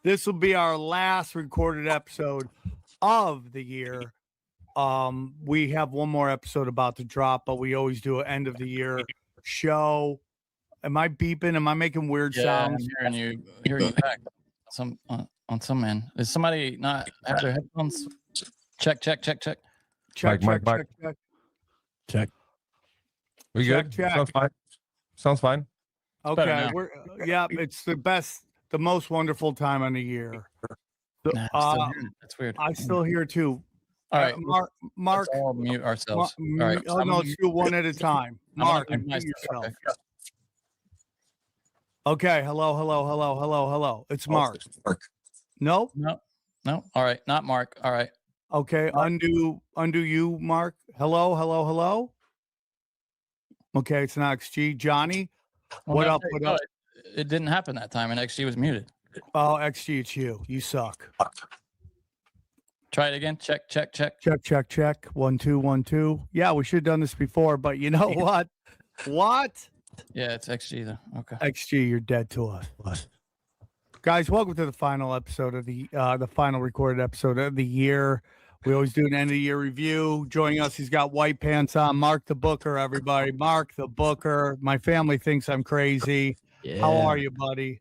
This will be our last recorded episode of the year. We have one more episode about to drop, but we always do an end of the year show. Am I beeping? Am I making weird sounds? I'm hearing you back. On some end. Is somebody not have their headphones? Check. Check. We good? Sounds fine. Sounds fine. Okay. It's the best, the most wonderful time of the year. That's weird. I still hear too. All right, Mark. Let's all mute ourselves. All right. No, let's do one at a time. Mark, mute yourself. Okay. Hello. It's Mark. Nope. No. All right. Not Mark. All right. Okay. Undo you, Mark. Hello. Okay. It's not XG. Johnny. What up? It didn't happen that time, and XG was muted. Oh, XG, it's you. You suck. Try it again. Check. Check. 1 2 1 2. Yeah, we should have done this before, but you know what? What? Yeah, it's XG though. Okay. XG, you're dead to us. Guys, welcome to the final episode of the final recorded episode of the year. We always do an end of the year review. Joining us, he's got white pants on. Mark the Booker, everybody. Mark the Booker. My family thinks I'm crazy. Yeah. How are you, buddy?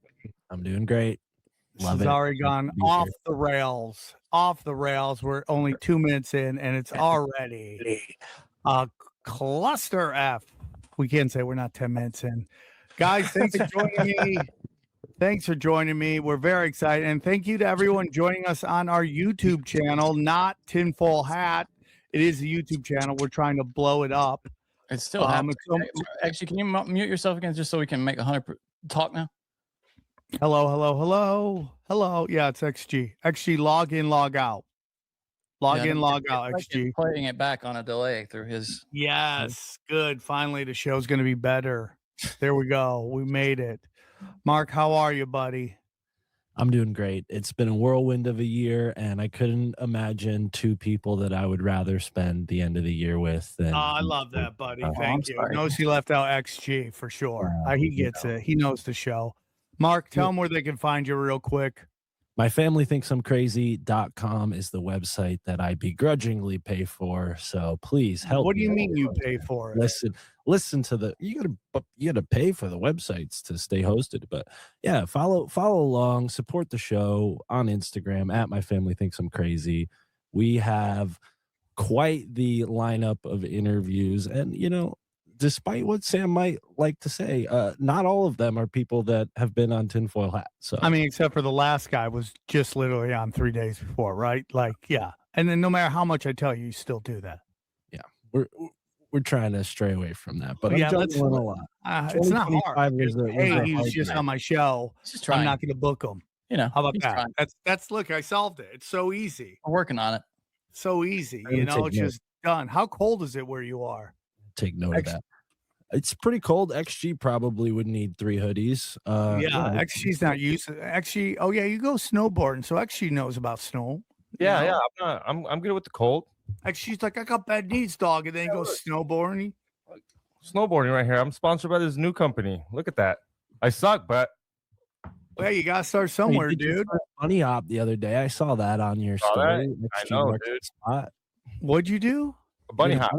I'm doing great. This has already gone off the rails. Off the rails. We're only 2 minutes in, and it's already a cluster F. We can't say we're not 10 minutes in. Guys, thanks for joining me. We're very excited. And thank you to everyone joining us on our YouTube channel, not Tinfoil Hat. It is a YouTube channel. We're trying to blow it up. It's still happening. Actually, can you mute yourself again just so we can make 100 talk now? Hello. Yeah, it's XG. XG, log in, log out. Log in, log out, XG. Playing it back on a delay through his. Yes, good. Finally, the show's going to be better. There we go. We made it. Mark, how are you, buddy? I'm doing great. It's been a whirlwind of a year, and I couldn't imagine two people that I would rather spend the end of the year with. I love that, buddy. Thank you. Knows he left out XG for sure. He gets it. He knows the show. Mark, tell them where they can find you real quick. MyFamilyThinksI'mCrazy.com is the website that I begrudgingly pay for. So please help. What do you mean you pay for it? Listen to the you gotta pay for the websites to stay hosted. But yeah, follow along, support the show on Instagram at MyFamilyThinksI'mCrazy. We have quite the lineup of interviews, and despite what Sam might like to say, not all of them are people that have been on Tinfoil Hat. So I mean, except for the last guy was just literally on 3 days before, right? Like, yeah. And then no matter how much I tell you, you still do that. Yeah, we're trying to stray away from that. But yeah, that's a lot. It's not hard. Hey, he's just on my show. I'm not going to book him. How about that? That's look, I solved it. It's so easy. I'm working on it. So easy. It's just done. How cold is it where you are? Take note of that. It's pretty cold. XG probably would need 3 hoodies. XG's not used to XG. Oh yeah, you go snowboarding, so XG knows about snow. Yeah. I'm good with the cold. XG's like, I got bad knees, dog, and then he goes snowboarding. Snowboarding right here. I'm sponsored by this new company. Look at that. I suck, but well, you gotta start somewhere, dude. Bunny hop the other day. I saw that on your story. I know, dude. What'd you do? A bunny hop.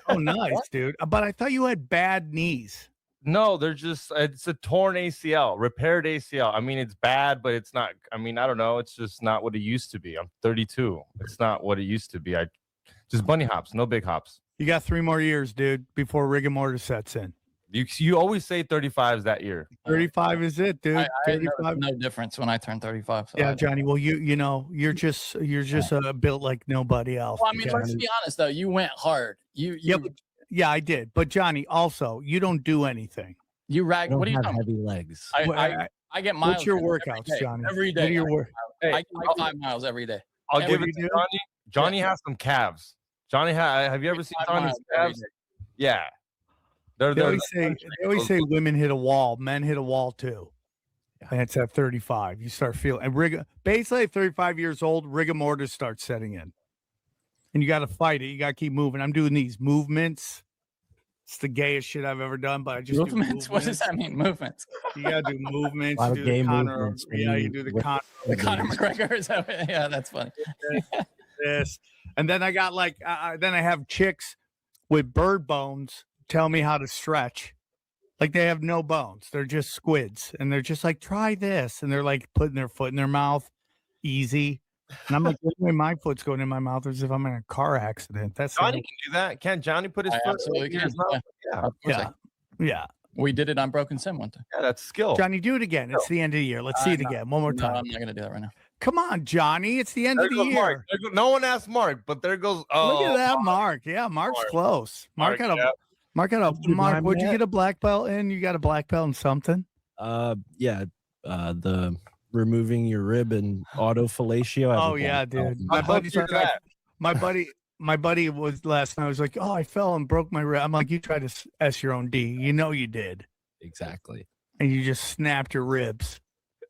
Oh, nice, dude. But I thought you had bad knees. No, it's a torn ACL, repaired ACL. I mean, it's bad, but it's not. I mean, I don't know. It's just not what it used to be. I'm 32. It's not what it used to be. I just bunny hops, no big hops. You got 3 more years, dude, before rigor mortis sets in. You always say 35 is that year. 35 is it, dude. 35. No difference when I turn 35. So yeah, Johnny. Well, you're just built like nobody else. Well, I mean, let's be honest though. You went hard. Yeah, I did. But Johnny, also, you don't do anything. You rag. What do you have? Heavy legs. I get miles. What's your workouts, Johnny? Every day. What are your work? I get like 5 miles every day. I'll give it to Johnny. Johnny has some calves. Johnny, have you ever seen Johnny's calves? Yeah. They always say women hit a wall, men hit a wall too. Yeah. And it's at 35. You start feeling, and basically at 35 years old, rigor mortis starts setting in. And you got to fight it. You got to keep moving. I'm doing these movements. It's the gayest shit I've ever done, but I just do Movements? What does that mean? Movements? You gotta do movements. A lot You of do gay the Conor, movements when yeah, you you do the whip Conor. The Conor McGregor? Is that, yeah, that's funny. This, and then I got like, then I have chicks with bird bones tell me how to stretch. Like they have no bones. They're just squids. And they're just like, try this. And they're like putting their foot in their mouth easy. And I'm like, the way my foot's going in my mouth is if I'm in a car accident. That's Johnny can do that. Can't Johnny put his I foot absolutely in can. his mouth? Yeah. Of course I yeah. can. Yeah. We did it on Broken Sim one time. Yeah, that's skill. Johnny, do it again. It's the end of the year. Let's see it again. One more No, time. I'm not going to do that right now. Come on, Johnny. It's the end There of the goes year. Mark. No one asked Mark, but there goes. Oh, Look at that, Mark. Yeah, Mark's Mark. close. Mark got a yeah. Mark, would you get a black belt in? You got a black belt in something? Yeah. The removing your rib and autofellatio. I have a Oh yeah, black belt. dude. I'd love to hear that. My buddy was last night. I was like, oh, I fell and broke my rib. I'm like, you tried to S your own D. You know you did. Exactly. And you just snapped your ribs.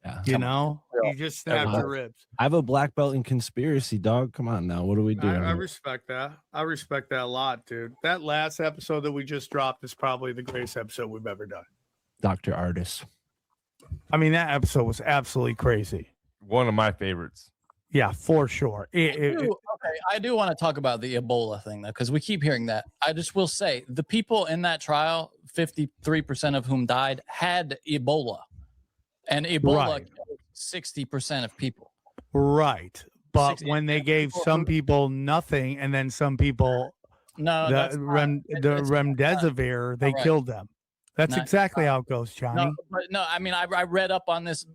Yeah. You know? You just snapped your ribs. I have a black belt in conspiracy, dog. Come on now. What are we doing? I respect that. I respect that a lot, dude. That last episode that we just dropped is probably the greatest episode we've ever done. Dr. Artis. I mean, that episode was absolutely crazy. One of my favorites. Yeah, for sure. I do want to talk about the Ebola thing, though, because we keep hearing that. I just will say the people in that trial, 53% of whom died, had Ebola. And Ebola Right. killed 60% of people. Right. But 60 when they gave some people nothing and then some people No, the that's not- remdesivir, they correct. killed them. That's Not- exactly how it goes, Johnny. no, I mean, I read up on this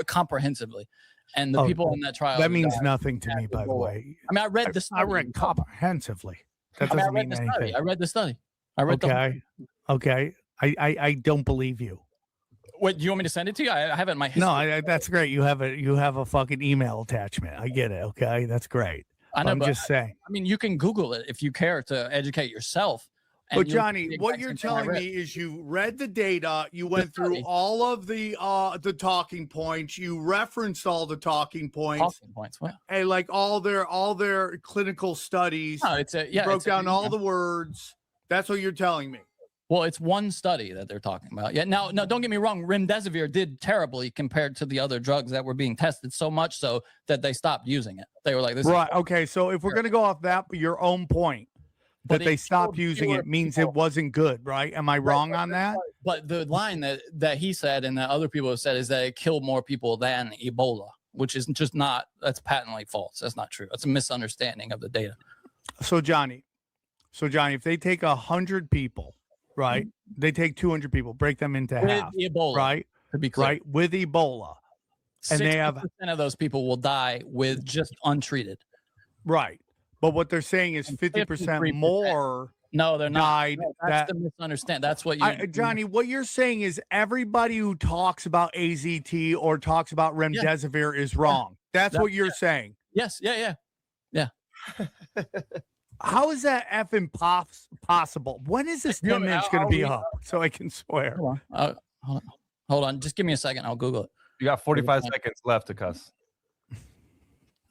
comprehensively. And the Oh, people in that trial. That who means died nothing to had me, by the Ebola. way. I mean, I read the I study. read comprehensively. That I doesn't read mean the study. anything. I read the study. I read the whole Okay. Okay. I don't believe you. Wait, do you want me to send it to you? I have it in my history. No, that's great. You have a fucking email attachment. I get it. Okay, that's great. I know, I'm but just saying. I mean, you can Google it if you care to educate yourself. and But you'll see Johnny, the what exact you're same thing I telling read. me is you read the data, you went through study. all of the talking points, you referenced all the talking points, Talking points. Well, and like all their clinical studies. no, it's a yeah. broke it's a- down all the words. That's what you're telling me. Well, it's one study that they're talking about. Yeah. Now, no, don't get me wrong. Remdesivir did terribly compared to the other drugs that were being tested. So much so that they stopped using it. They were like, "This Right. is Okay. So if we're gonna go off that, your own point But that they it stopped killed using fewer it means people. it wasn't good, right? Am I wrong on that? But the line that he said and that other people have said is that it killed more people than Ebola, which is just not. That's patently false. That's not true. That's a misunderstanding of the data. So Johnny, if they take 100 people, right? They take 200 people, break them into With half, Ebola, right? to be clear, Right, with Ebola, and they have 60% of those people will die with just untreated. right. But what they're saying is And 50% 53%. more No, they're not. died. No, that's the misunderstand. That's what you, Johnny, what you're saying is everybody who talks about AZT or talks about remdesivir is wrong. That's what you're saying. Yes, yeah. How is that effing possible? When is this 10 minutes going to be up so I can swear? Hold on. Hold on. Just give me a second. I'll Google it. You got 45 seconds left to cuss.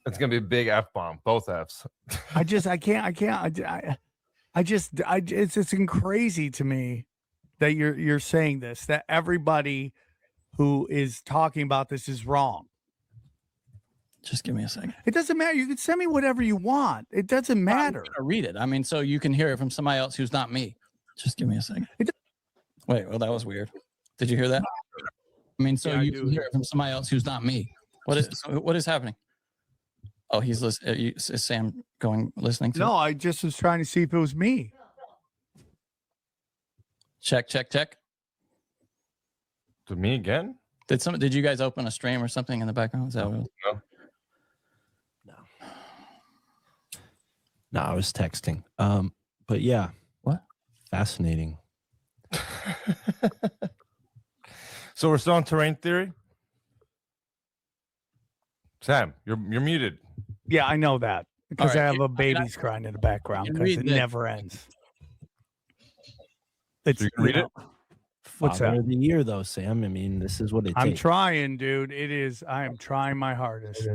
It's gonna be a big F bomb, both Fs. It's crazy to me that you're saying this, that everybody who is talking about this is wrong. Just give me a second. It doesn't matter. You can send me whatever you want. It doesn't matter. I'm gonna read it. I mean, so you can hear it from somebody else who's not me. Just give me a second. Wait, well, that was weird. Did you hear that? I mean, so Yeah, I you do can hear it from somebody else who's not me. What is happening? Oh, he's listening. Is Sam listening to? No, I just was trying to see if it was me. Check. To me again? Did you guys open a stream or something in the background? Is that what it was? No, I was texting. But yeah. What? Fascinating. So we're still on terrain theory? Sam, you're muted. Yeah, I know that because All I right, have a baby's crying in the background you because read it the- never ends. It's So you can read it? What's Father that? of the year, though, Sam. I mean, this is what it I'm takes. trying, dude. I am trying my hardest.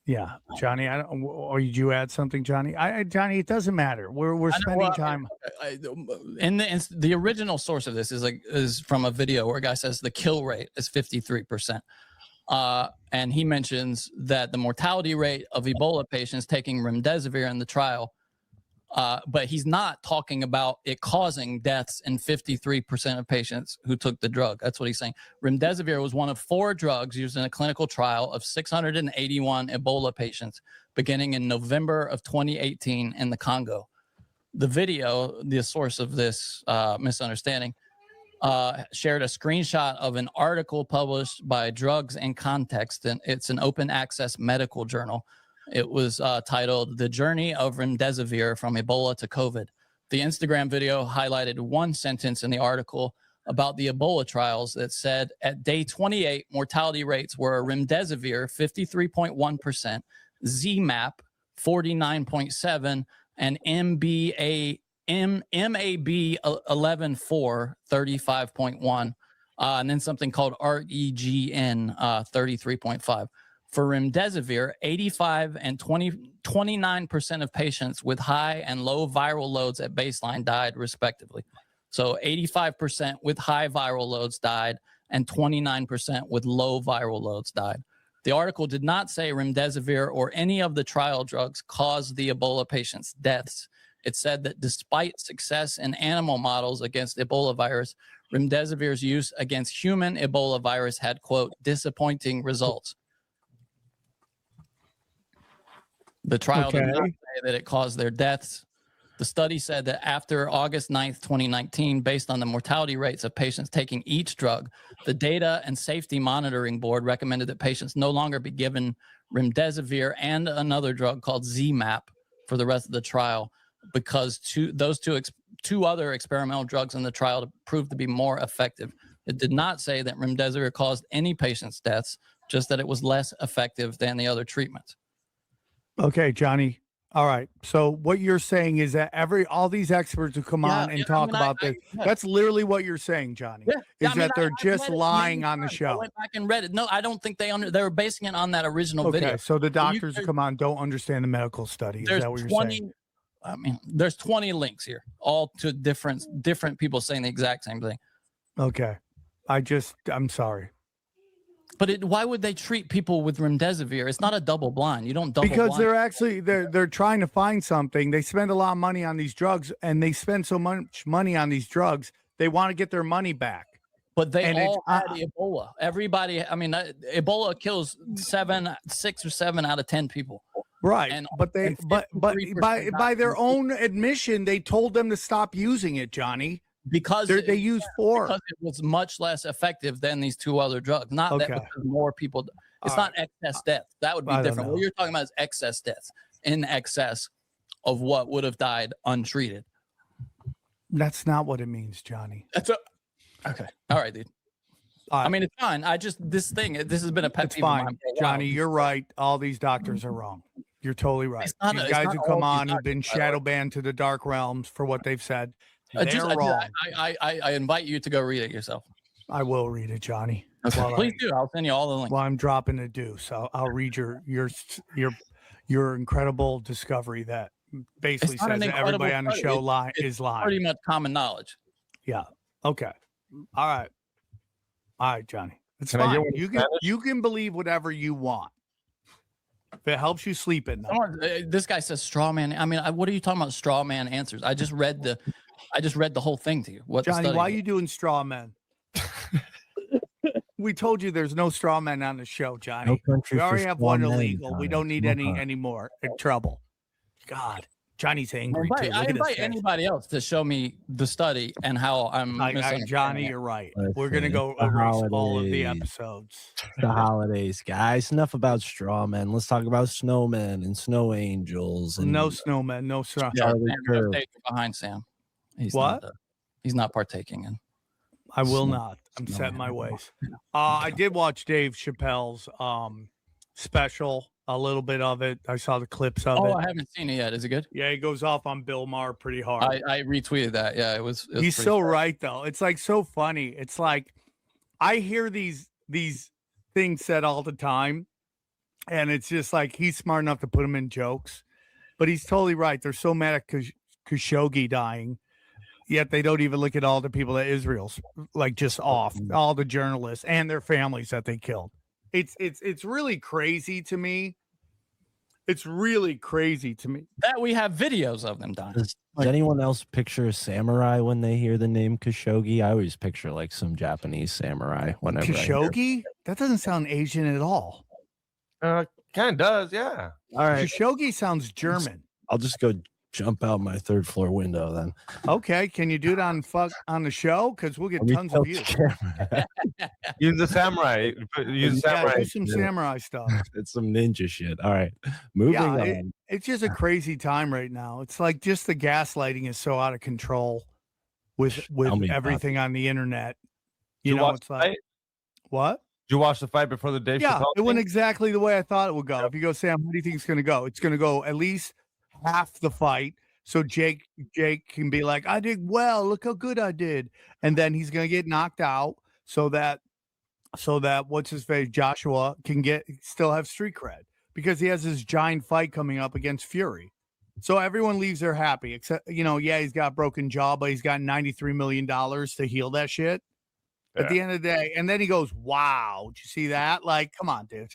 Yeah, Johnny. I don't. Or did you add something, Johnny? Johnny, it doesn't matter. We're spending time. In the original source of this is from a video where a guy says the kill rate is 53%. And he mentions that the mortality rate of Ebola patients taking remdesivir in the trial, but he's not talking about it causing deaths in 53% of patients who took the drug. That's what he's saying. Remdesivir was one of 4 drugs used in a clinical trial of 681 Ebola patients beginning in November of 2018 in the Congo. The video, the source of this misunderstanding, shared a screenshot of an article published by Drugs and Context, and it's an open access medical journal. It was titled "The Journey of Remdesivir from Ebola to COVID." The Instagram video highlighted one sentence in the article about the Ebola trials that said at day 28, mortality rates were remdesivir 53.1%, ZMapp 49.7%, and MAB 11.4 35.1, and then something called REGN 33.5. For remdesivir, 85 and 29% of patients with high and low viral loads at baseline died, respectively. So 85% with high viral loads died, and 29% with low viral loads died. The article did not say remdesivir or any of the trial drugs caused the Ebola patients' deaths. It said that despite success in animal models against Ebola virus, remdesivir's use against human Ebola virus had, quote, disappointing results. The trial did not say that it caused their deaths. The study said that after August 9th, 2019, based on the mortality rates of patients taking each drug, the Data and Safety Monitoring Board recommended that patients no longer be given remdesivir and another drug called ZMapp for the rest of the trial, because those two other experimental drugs in the trial proved to be more effective. It did not say that remdesivir caused any patient's deaths, just that it was less effective than the other treatments. Okay, Johnny. All right. So what you're saying is that all these experts who come on and talk about this, that's literally what you're saying, Johnny. Is that they're just lying on the show. I went back and read it. No, I don't think they were basing it on that original video. Okay, so the doctors who come on don't understand the medical study. Is that what you're saying? I mean, there's 20 links here, all to different people saying the exact same thing. Okay. I'm sorry. But why would they treat people with remdesivir? It's not a double blind. You don't double because blind. they're trying to find something. They spend a lot of money on these drugs, and they spend so much money on these drugs, they want to get their money back. But they all had Ebola. Everybody, I mean, Ebola kills 6 or 7 out of 10 people. Right. And, but by their own admission, they told them to stop using it, Johnny. Because they use 4. Because it was much less effective than these 2 other drugs. Not that more people. It's not excess deaths. That would be different. What you're talking about is excess deaths in excess of what would have died untreated. That's not what it means, Johnny. Okay. All right, dude. I mean, it's fine. This has been a pet peeve of mine. Johnny, you're right. All these doctors are wrong. You're totally right. These guys who come on who've been shadow banned to the dark realms for what they've said. I invite you to go read it yourself. I will read it, Johnny. Okay. Please do. I'll send you all the links. Well, I'm dropping a deuce. I'll read your incredible discovery that basically says that everybody on the show is lying. Pretty much common knowledge. Yeah. Okay. All right, Johnny. It's fine. You can believe whatever you want. If it helps you sleep at night. This guy says straw man. I mean, what are you talking about? Straw man answers. I just read the whole thing to you. Johnny, why are you doing straw men? We told you there's no straw men on the show, Johnny. We already have one illegal. We don't need any more trouble. God, Johnny's angry too. I invite anybody else to show me the study and how I'm Johnny, you're right. We're going to go erase all of the episodes. The holidays, guys. Enough about straw men. Let's talk about snowmen and snow angels. And no snowmen, no straw. Yeah, behind Sam. He's not partaking in. I will not. I'm setting my ways. I did watch Dave Chappelle's special, a little bit of it. I saw the clips of it. I haven't seen it yet. Is it good? Yeah, he goes off on Bill Maher pretty hard. I retweeted that. Yeah, it was He's so right though. It's like so funny. It's like I hear these things said all the time, And it's just like he's smart enough to put them in jokes, but he's totally right. They're so mad at Khashoggi dying, yet they don't even look at all the people that Israel's like just off, all the journalists and their families that they killed. It's really crazy to me. It's really crazy to me that we have videos of them dying. Does anyone else picture a samurai when they hear the name Khashoggi? I always picture like some Japanese samurai whenever Khashoggi? That doesn't sound Asian at all. Kind of does, yeah. All right, Khashoggi sounds German. I'll just go jump out my 3rd floor window then. Okay, can you do it on the show? Because we'll get tons of views. Use the samurai. Use samurai. Yeah, do some samurai stuff. It's some ninja shit. All right, moving on. It's just a crazy time right now. It's like just the gaslighting is so out of control with everything on the internet. You know, it's like what? Did you watch the fight before the Dave Chappelle it went thing? exactly the way I thought it would go. If you go, Sam, how do you think it's going to go? It's going to go at least half the fight, so Jake can be like, I did well, look how good I did, and then he's going to get knocked out so that what's his face, Joshua, can still have street cred because he has this giant fight coming up against Fury. So everyone leaves there happy, except he's got a broken jaw, but he's got $93 million to heal that shit. At the end of the day, and then he goes, wow, did you see that? Like, come on, dude.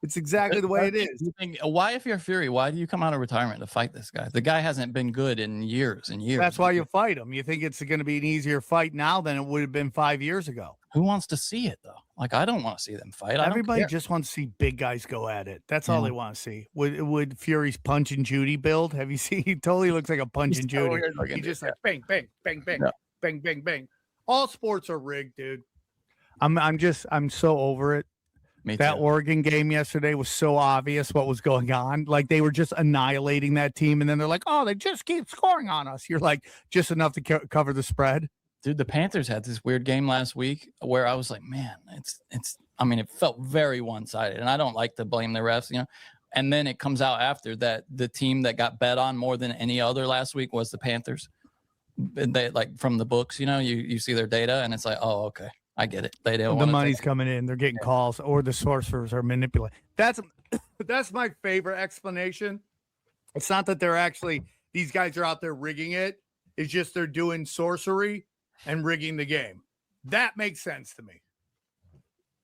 It's exactly the way it is. Why, if you're Fury, why do you come out of retirement to fight this guy? The guy hasn't been good in years and years. That's why you fight him. You think it's going to be an easier fight now than it would have been 5 years ago. Who wants to see it, though? Like, I don't want to see them fight. Everybody just wants to see big guys go at it. That's all they want to see. Would Fury's Punch and Judy build? Have you seen? He totally looks like a Punch and Judy. He just like bang, bang, bang, bang, bang, bang, bang. All sports are rigged, dude. I'm so over it. That Oregon game yesterday was so obvious what was going on. Like they were just annihilating that team, and then they're like, "Oh, they just keep scoring on us." You're like, just enough to cover the spread. Dude, the Panthers had this weird game last week where I was like, "Man, it's." I mean, it felt very one-sided, and I don't like to blame the refs, And then it comes out after that the team that got bet on more than any other last week was the Panthers. They like from the books, you see their data, and it's like, oh, okay. I get it. They don't. The money's coming in. They're getting calls, or the sorcerers are manipulating. That's my favorite explanation. It's not that they're actually these guys are out there rigging it. It's just they're doing sorcery and rigging the game. That makes sense to me.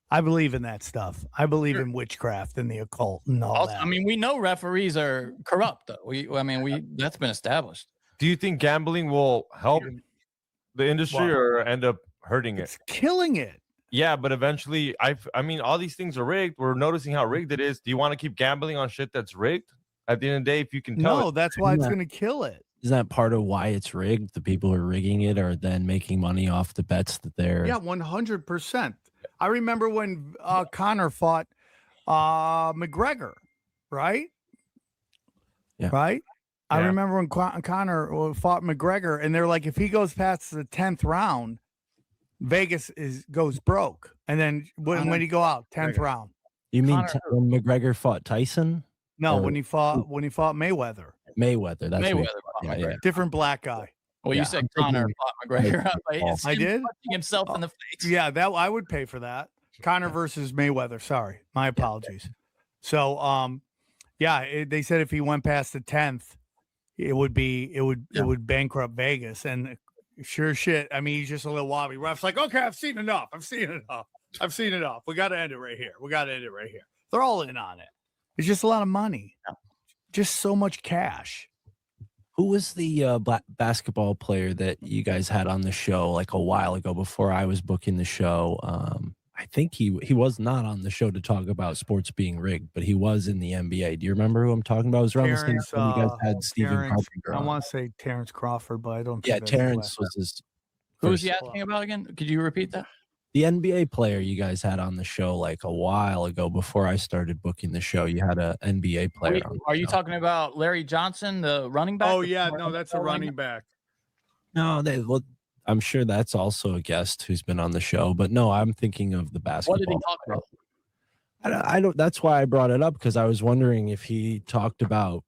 I believe in that stuff. I believe in witchcraft and the occult and all that. I mean, we know referees are corrupt, though. That's been established. Do you think gambling will help the industry or end up hurting it? It's killing it. Yeah, but eventually, I mean, all these things are rigged. We're noticing how rigged it is. Do you want to keep gambling on shit that's rigged? At the end of the day, if you can tell, no, that's why it's going to kill it. Isn't that part of why it's rigged? The people who are rigging it are then making money off the bets that they're. Yeah, 100%. I remember when Connor fought McGregor, right? Yeah. Right. Yeah. I remember when Connor fought McGregor, and they're like, if he goes past the 10th round, Vegas goes broke. And then when he go out, 10th round. You mean when McGregor fought Tyson? No, when he fought Mayweather. Mayweather. That's Mayweather. Different black guy. Well, you said Connor fought McGregor. I did. Punching himself in the face. Yeah, that I would pay for that. Connor versus Mayweather. Sorry, my apologies. So, they said if he went past the 10th, it would bankrupt Vegas. And sure shit. I mean, he's just a little wobbly. Ref's like, okay, I've seen enough. We got to end it right here. They're all in on it. It's just a lot of money. Just so much cash. Who was the basketball player that you guys had on the show like a while ago before I was booking the show? I think he was not on the show to talk about sports being rigged, but he was in the NBA. Do you remember who I'm talking about? It was around the same time you guys had Stephen Carpenter. I want to say Terrence Crawford, but I don't think Yeah, Terrence was his. Who was he asking about again? Could you repeat that? The NBA player you guys had on the show like a while ago before I started booking the show. You had an NBA player on. Are you talking about Larry Johnson, the running back? Oh, yeah. No, that's a running back. No, I'm sure that's also a guest who's been on the show, but no, I'm thinking of the basketball. What did he talk about? I don't. That's why I brought it up, because I was wondering if he talked about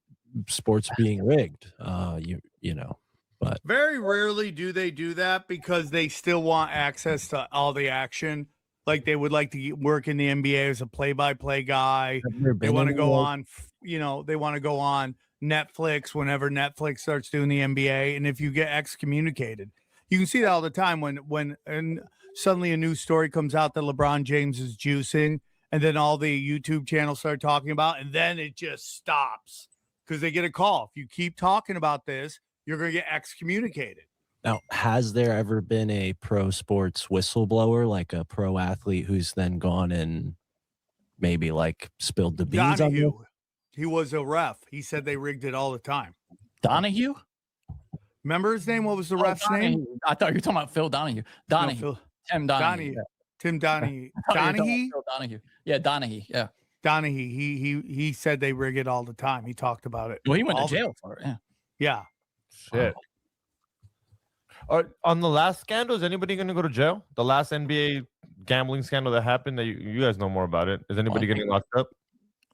sports being rigged. But very rarely do they do that because they still want access to all the action. like they would like to work in the NBA as a play-by-play guy. They want to go on, they want to go on Netflix whenever Netflix starts doing the NBA. And if you get excommunicated, you can see that all the time when suddenly a news story comes out that LeBron James is juicing, and then all the YouTube channels start talking about, and then it just stops because they get a call. If you keep talking about this, you're going to get excommunicated. Now, has there ever been a pro sports whistleblower, like a pro athlete who's then gone and maybe like spilled the beans on you? He was a ref. He said they rigged it all the time. Donahue? Remember his name? What was the ref's name? I thought you were talking about Phil Donahue. Donahue. No, Tim Donahue. Tim Donahue. Donahue? Phil Donahue. Yeah, Donahue. Yeah. Donahue. He said they rig it all the time. He talked about it. Well, he went to jail for it. Yeah. Yeah. Shit. On the last scandal, is anybody going to go to jail? The last NBA gambling scandal that happened, that you guys know more about it. Is anybody getting locked up?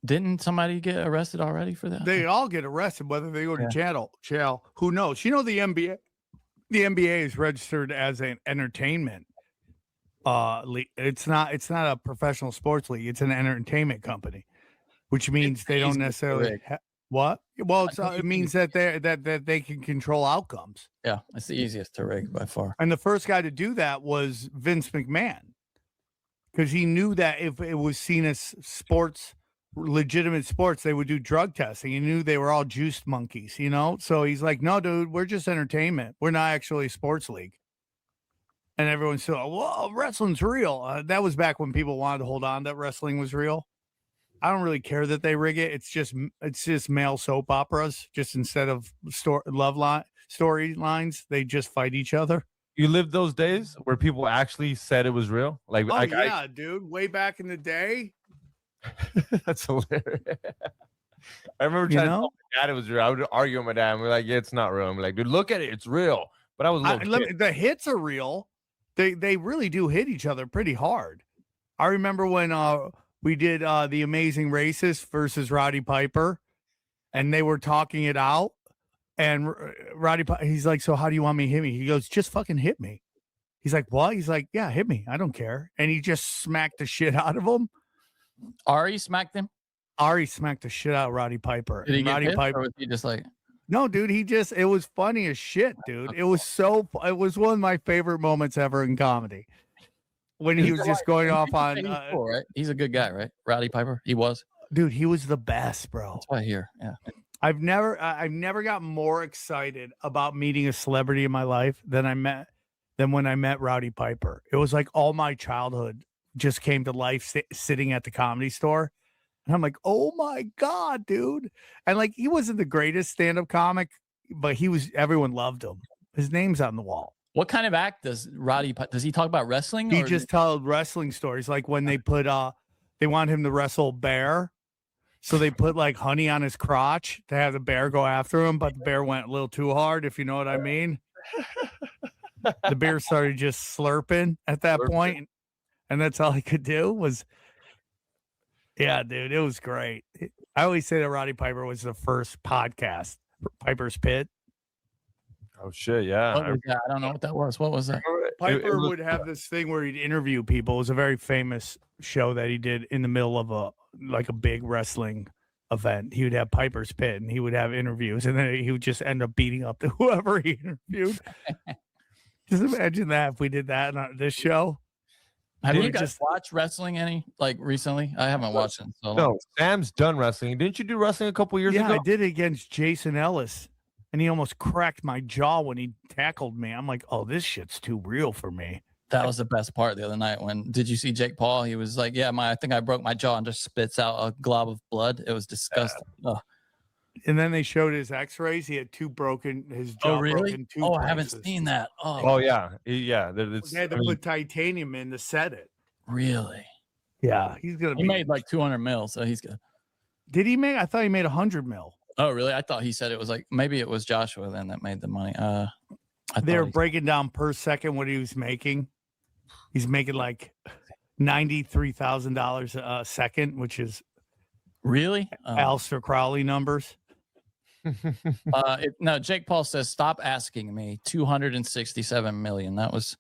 Didn't somebody get arrested already for that? They all get arrested, whether they go to jail. Who knows? The NBA is registered as an entertainment league. It's not a professional sports league. It's an entertainment company, which means they don't necessarily what? Well, it means that they can control outcomes. Yeah, it's the easiest to rig by far. And the first guy to do that was Vince McMahon, because he knew that if it was seen as legitimate sports, they would do drug testing. He knew they were all juiced monkeys, So he's like, no, dude, we're just entertainment. We're not actually a sports league. And everyone's still, well, wrestling's real. That was back when people wanted to hold on that wrestling was real. I don't really care that they rig it. It's just male soap operas. Just instead of storylines, they just fight each other. You lived those days where people actually said it was real? Dude. Way back in the day. That's hilarious. I remember trying to tell my dad it was real. I would argue with my dad. And we're like, yeah, it's not real. I'm like, dude, look at it. It's real. But I was the hits are real. They really do hit each other pretty hard. I remember when we did The Amazing Racist versus Roddy Piper, and they were talking it out. And Roddy, he's like, so how do you want me to hit me? He goes, just fucking hit me. He's like, what? He's like, yeah, hit me. I don't care. And he just smacked the shit out of him. Ari smacked him? Ari smacked the shit out of Roddy Piper. Did he get Roddy hit, Piper, or was he just like... No, dude, it was funny as shit, dude. It was one of my favorite moments ever in comedy. When he was just going off on... cool, right? He's a good guy, right? Roddy Piper? He was? Dude, he was the best, bro. That's what I hear, yeah. I've never got more excited about meeting a celebrity in my life than when I met Roddy Piper. It was like all my childhood just came to life sitting at the Comedy Store. And I'm like, oh my God, dude. And like, he wasn't the greatest stand-up comic, but everyone loved him. His name's on the wall. What kind of act does he talk about wrestling? He just told wrestling stories. Like when they put, they want him to wrestle bear. So they put like honey on his crotch to have the bear go after him, but the bear went a little too hard, if you know what I mean. The bear started just slurping at that point, and that's all he could do was, yeah, dude, it was great. I always say that Roddy Piper was the first podcast, Piper's Pit. Oh shit, yeah. I don't know what that was. What was that? Piper would have this thing where he'd interview people. It was a very famous show that he did in the middle of a big wrestling event. He would have Piper's Pit, and he would have interviews, and then he would just end up beating up whoever he interviewed. Just imagine that if we did that on this show. Have you guys watched wrestling any recently? I haven't watched it. No, Sam's done wrestling. Didn't you do wrestling a couple years ago? Yeah, I did it against Jason Ellis, and he almost cracked my jaw when he tackled me. I'm like, oh, this shit's too real for me. That was the best part the other night. Did you see Jake Paul? He was like, yeah, I think I broke my jaw, and just spits out a glob of blood. It was disgusting. And then they showed his x-rays. He had his jaw broken two places. I haven't seen that. Oh yeah. They had to put titanium in to set it. Really? Yeah, he made like 200 mil, so he's good. Did he make? I thought he made 100 mil. Oh, really? I thought he said it was like, maybe it was Joshua then that made the money. They were breaking down per second what he was making. He's making like $93,000 a second, which is really Aleister Crowley numbers. No, Jake Paul says, stop asking me. 267 million. That was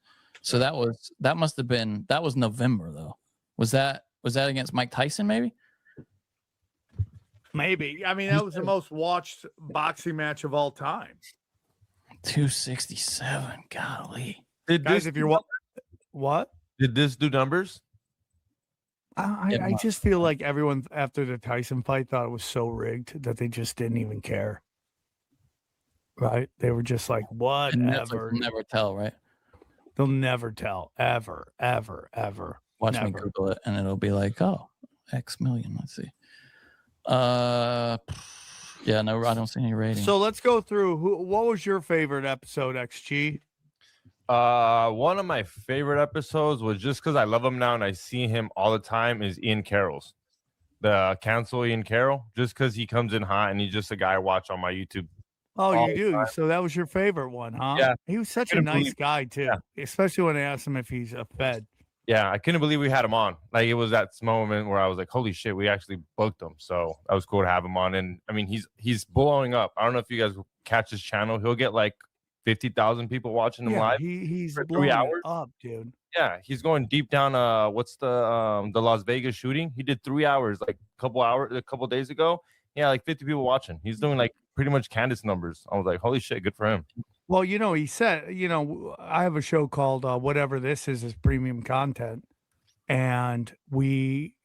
So that was November though. Was that against Mike Tyson maybe? Maybe. I mean, that was the most watched boxing match of all time. 267. Golly. Guys, if you're what? Did this do numbers? I just feel like everyone after the Tyson fight thought it was so rigged that they just didn't even care. Right? They were just like, whatever. They'll never tell, right? They'll never tell. Ever. Watch me Never. Google it and it'll be like, oh, X million. Let's see. Yeah, no, I don't see any ratings. So let's go through what was your favorite episode, XG? One of my favorite episodes was just because I love him now and I see him all the time is Ian Carroll's. The cancel Ian Carroll, just because he comes in hot and he's just a guy I watch on my YouTube. Oh, you do? So that was your favorite one, huh? Yeah. He was such a nice guy, too, especially when I asked him if he's a Fed. Yeah, I couldn't believe we had him on. Like, it was that moment where I was like, holy shit, we actually booked him. So that was cool to have him on. And I mean, he's blowing up. I don't know if you guys catch his channel. He'll get like 50,000 people watching him live. He's for blowing 3 hours up, dude. Yeah, he's going deep down. What's the Las Vegas shooting? He did 3 hours, like a couple days ago. Yeah, like 50 people watching. He's doing like pretty much Candace numbers. I was like, holy shit, good for him. Well, he said, I have a show called Whatever This Is Premium Content. And we,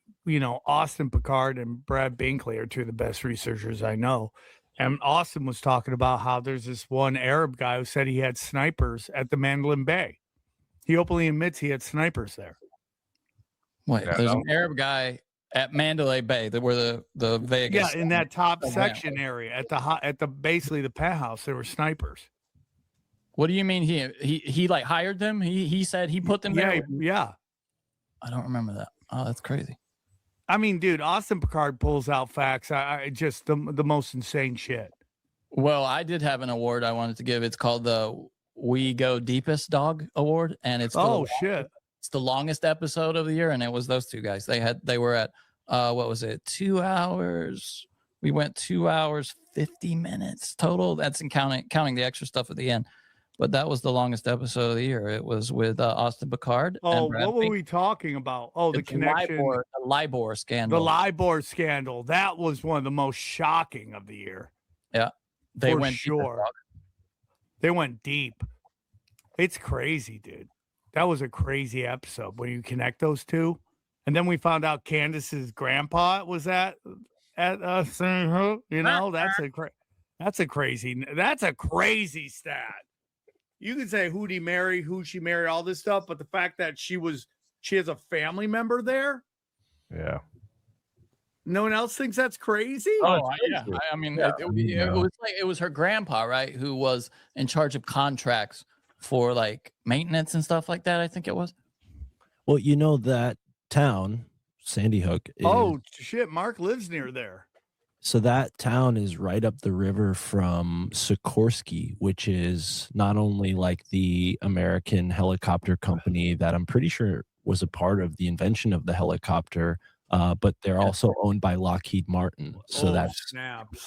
Austin Picard and Brad Binkley are two of the best researchers I know. And Austin was talking about how there's this one Arab guy who said he had snipers at the Mandalay Bay. He openly admits he had snipers there. Wait, there's an Arab guy at Mandalay Bay, where the Vegas. Yeah, in that top section area at the basically the penthouse, there were snipers. What do you mean he like hired them? He said he put them there. Yeah. I don't remember that. Oh, that's crazy. I mean, dude, Austin Picard pulls out facts. I just the most insane shit. Well, I did have an award I wanted to give. It's called the We Go Deepest Dog Award, and it's shit. It's the longest episode of the year, and it was those two guys. They were at what was it? 2 hours. We went 2 hours 50 minutes total. That's in counting the extra stuff at the end. But that was the longest episode of the year. It was with Austin Picard. Oh, what were we talking about? Oh, the connection. The LIBOR scandal. The LIBOR scandal. That was one of the most shocking of the year. Yeah. They went sure. They went deep. It's crazy, dude. That was a crazy episode when you connect those two. And then we found out Candace's grandpa was at that's a crazy stat. You can say who'd he marry, who she married, all this stuff, but the fact that she has a family member there. Yeah. No one else thinks that's crazy. Oh, yeah. I mean, it was her grandpa, right, who was in charge of contracts for like maintenance and stuff like that. I think it was. Well, that town, Sandy Hook. Oh shit! Mark lives near there. So that town is right up the river from Sikorsky, which is not only like the American helicopter company that I'm pretty sure was a part of the invention of the helicopter, but they're also owned by Lockheed Martin. So that's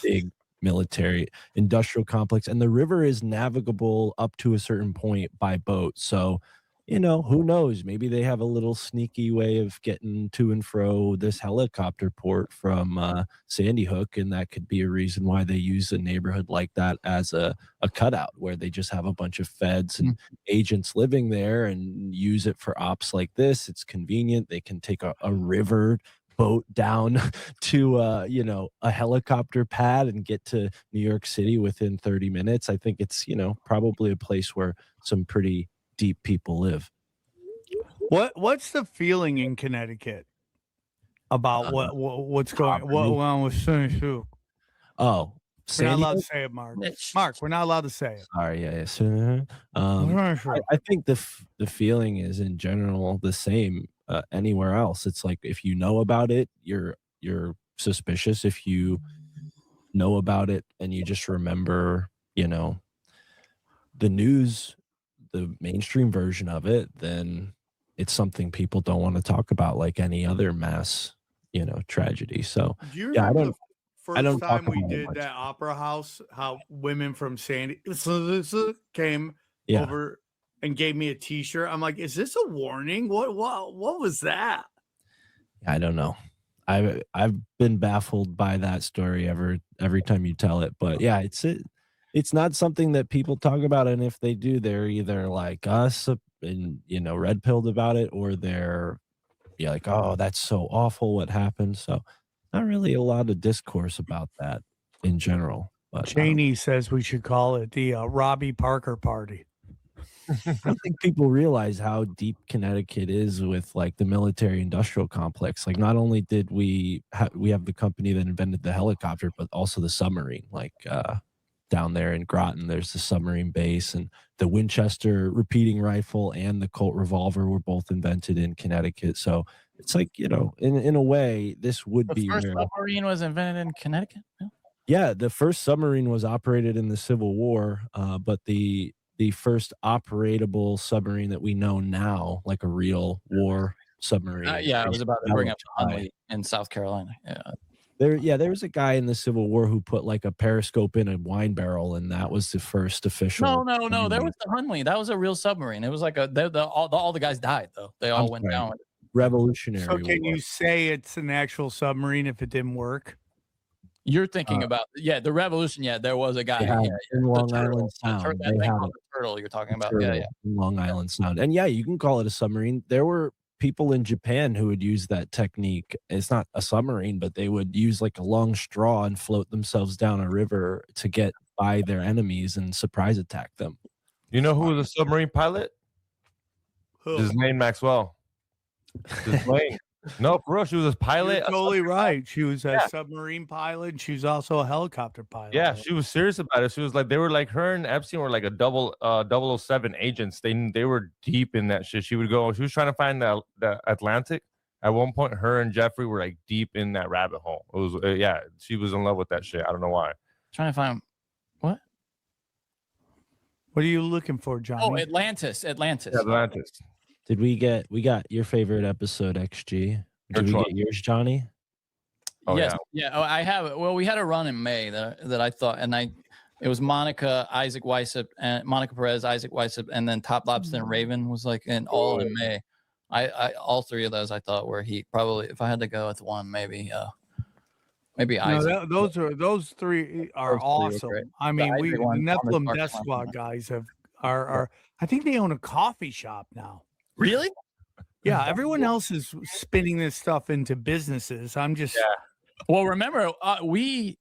big military industrial complex. And the river is navigable up to a certain point by boat. So, who knows? Maybe they have a little sneaky way of getting to and fro this helicopter port from Sandy Hook. And that could be a reason why they use a neighborhood like that as a cutout, where they just have a bunch of feds and agents living there and use it for ops like this. It's convenient. They can take a river boat down to a helicopter pad and get to New York City within 30 minutes. I think it's probably a place where some pretty deep people live. What's the feeling in Connecticut about what's going on with Sandy Hook? Oh, we're not allowed to say it, Mark. Mark, we're not allowed to say it. Sorry, yeah. I think the feeling is in general the same anywhere else. It's like if you know about it, you're suspicious. If you know about it and you just remember, the news, the mainstream version of it, then it's something people don't want to talk about like any other mass, tragedy. So do you remember the first time we did much. That opera house, how women from Sandy came over and gave me a T-shirt. I'm like, is this a warning? What was that? I don't know. I've been baffled by that story every time you tell it. But yeah, it's not something that people talk about, and if they do, they're either like us and red pilled about it, or they're like, oh, that's so awful what happened. So not really a lot of discourse about that in general. But Cheney says we should call it the Robbie Parker party. I don't think people realize how deep Connecticut is with like the military industrial complex. Like, not only did we have the company that invented the helicopter, but also the submarine. Like down there in Groton, there's the submarine base, and the Winchester repeating rifle and the Colt revolver were both invented in Connecticut. So it's like, in a way, this would be the first where submarine was invented in Connecticut. Yeah, the first submarine was operated in the Civil War, but the first operatable submarine that we know now, like a real war submarine. I was about to bring up Hunley in South Carolina. Yeah. There was a guy in the Civil War who put like a periscope in a wine barrel, and that was the first official. No. There was the Hunley. That was a real submarine. It was like all the guys died though. They all went down. Revolutionary. So can war. you say it's an actual submarine if it didn't work? You're thinking about the Revolution. Yeah, there was a guy in Long Island Sound. That thing called the turtle you're talking about. Yeah. In Long Island Sound, and you can call it a submarine. There were people in Japan who would use that technique. It's not a submarine, but they would use like a long straw and float themselves down a river to get by their enemies and surprise attack them. You know who was a submarine pilot? Ghislaine Maxwell. Ghislaine. No, for real, she was a pilot. You're totally right. She was a submarine pilot. And she was also a helicopter pilot. Yeah, she was serious about it. She was like, her and Epstein were like a 007 agents. They were deep in that shit. She was trying to find the Atlantic. At one point, her and Jeffrey were like deep in that rabbit hole. It was she was in love with that shit. I don't know why. Trying to find what? What are you looking for, Johnny? Oh, Atlantis. Yeah, Atlantis. Did we got your favorite episode, XG? Did we get yours, Johnny? Oh, yes. Yeah. I have it. Well, we had a run in May that I thought, and it was Monica, Isaac Weissep, and Monica Perez, Isaac Weissep, and then Top Lobster and Raven was like all in May. I all three of those I thought were heat. Probably if I had to go with one, maybe Isaac. Those three are awesome. I mean, the Nephilim Death Squad guys are I think they own a coffee shop now. Really? Yeah, everyone else is spinning this stuff into businesses. I'm just Well, remember, we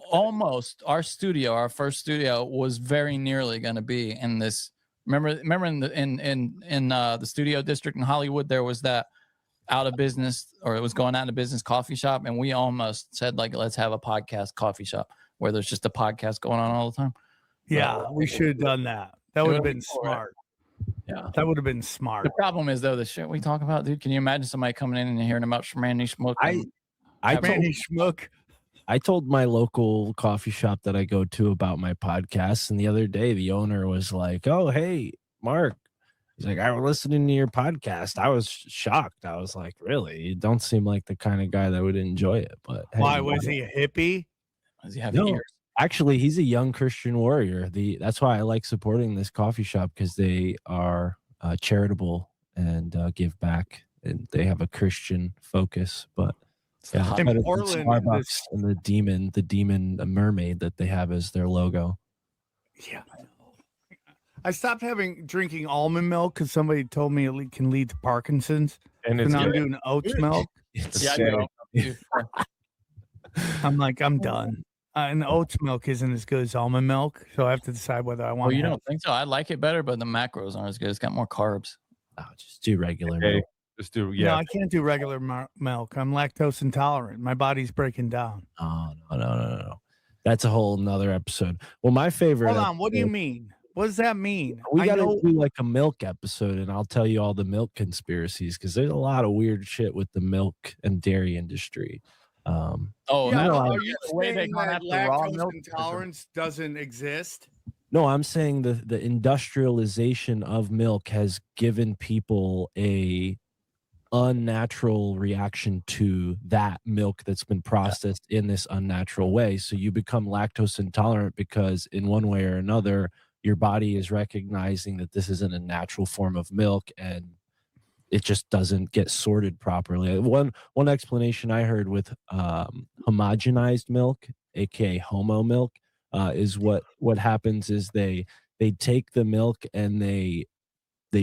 almost our first studio was very nearly going to be in this. Remember in the studio district in Hollywood, there was that out of business, or it was going out of business coffee shop, and we almost said like, let's have a podcast coffee shop where there's just a podcast going on all the time. Yeah, we should have done that. That would have been smart. Yeah, that would have been smart. The problem is though, the shit we talk about, dude. Can you imagine somebody coming in and hearing about Randy Schmuck? I told my local coffee shop that I go to about my podcast, and the other day the owner was like, "Oh, hey, Mark." He's like, "I was listening to your podcast." I was shocked. I was like, "Really? You don't seem like the kind of guy that would enjoy it." But why was he a hippie? Does he have ears? Actually, he's a young Christian warrior. That's why I like supporting this coffee shop, because they are charitable and give back, and they have a Christian focus. But in Portland, and the demon mermaid that they have as their logo. Yeah, I stopped drinking almond milk because somebody told me it can lead to Parkinson's. And now I'm doing oats milk. I'm like, I'm done. And the oats milk isn't as good as almond milk, so I have to decide whether I want. Well, you don't think so? I like it better, but the macros aren't as good. It's got more carbs. Oh, just do regular milk. Just do No, I can't do regular milk. I'm lactose intolerant. My body's breaking down. Oh no. That's a whole nother episode. Well, my favorite. Hold on. What do you mean? What does that mean? We got to do like a milk episode, and I'll tell you all the milk conspiracies, because there's a lot of weird shit with the milk and dairy industry. Are you saying that lactose intolerance doesn't exist? No, I'm saying the industrialization of milk has given people a unnatural reaction to that milk that's been processed in this unnatural way. So you become lactose intolerant because in one way or another, your body is recognizing that this isn't a natural form of milk, and it just doesn't get sorted properly. One explanation I heard with homogenized milk, aka homo milk, is what happens is they take the milk and they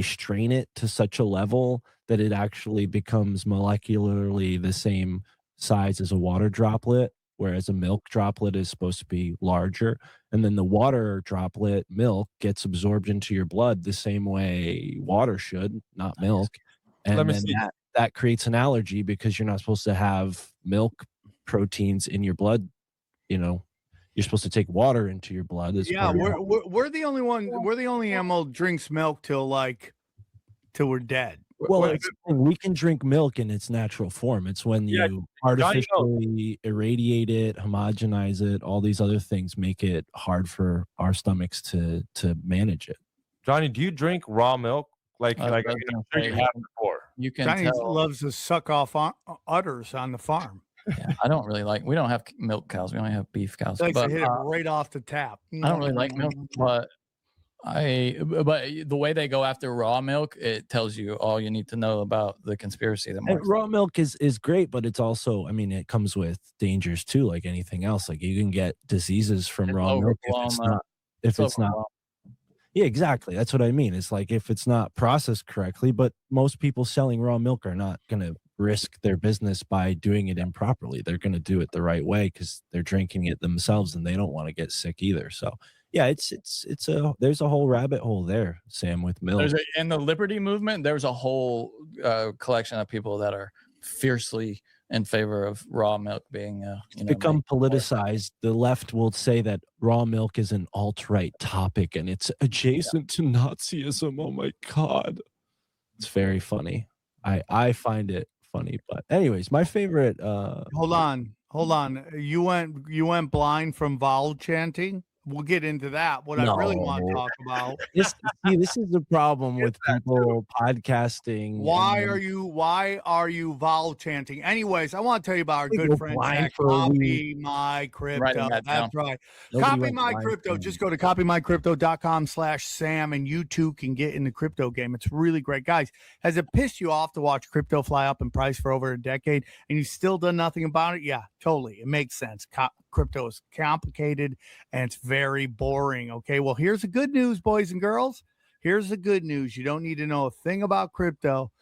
strain it to such a level that it actually becomes molecularly the same size as a water droplet, whereas a milk droplet is supposed to be larger. And then the water droplet milk gets absorbed into your blood the same way water should, not milk. Let And me then see. that creates an allergy because you're not supposed to have milk proteins in your blood. You know, you're supposed to take water into your blood. As Yeah, we're the only one. We're the only animal drinks milk till we're dead. Well, we can drink milk in its natural form. It's when you artificially irradiate it, homogenize it, all these other things make it hard for our stomachs to manage it. Johnny, do you drink raw milk? Like I I was mean, gonna I'm sure you say, have before. You can Johnny tell. loves to suck off udders on the farm. Yeah, I don't really like. We don't have milk cows. We only have beef cows. He likes But to hit it right off the tap. I don't really like milk, but the way they go after raw milk, it tells you all you need to know about the conspiracy. That And raw milk is great, but it's also, I mean, it comes with dangers too, like anything else. Like you can get diseases from raw milk if it's not. Yeah, exactly. That's what I mean. It's like if it's not processed correctly, but most people selling raw milk are not going to risk their business by doing it improperly. They're going to do it the right way because they're drinking it themselves and they don't want to get sick either. So yeah, there's a whole rabbit hole there, Sam, with milk. In the Liberty movement, there's a whole collection of people that are fiercely in favor of raw milk being become politicized. The left will say that raw milk is an alt-right topic and it's adjacent to Nazism. Oh my God. It's very funny. I find it funny. But anyways, my favorite Hold on. You went blind from vowel chanting? We'll get into that. What I really want to talk about. This is the problem with people podcasting. Why are you vowel chanting? Anyways, I want to tell you about our good friends at Copy My Crypto. That's right. Copy My Crypto. Just go to copymycrypto.com/Sam and you too can get in the crypto game. It's really great. Guys, has it pissed you off to watch crypto fly up in price for over a decade and you still done nothing about it? Yeah, totally. It makes sense. Crypto is complicated and it's very boring. Okay, well, here's the good news, boys and girls. Here's the good news. You don't need to know a thing about crypto.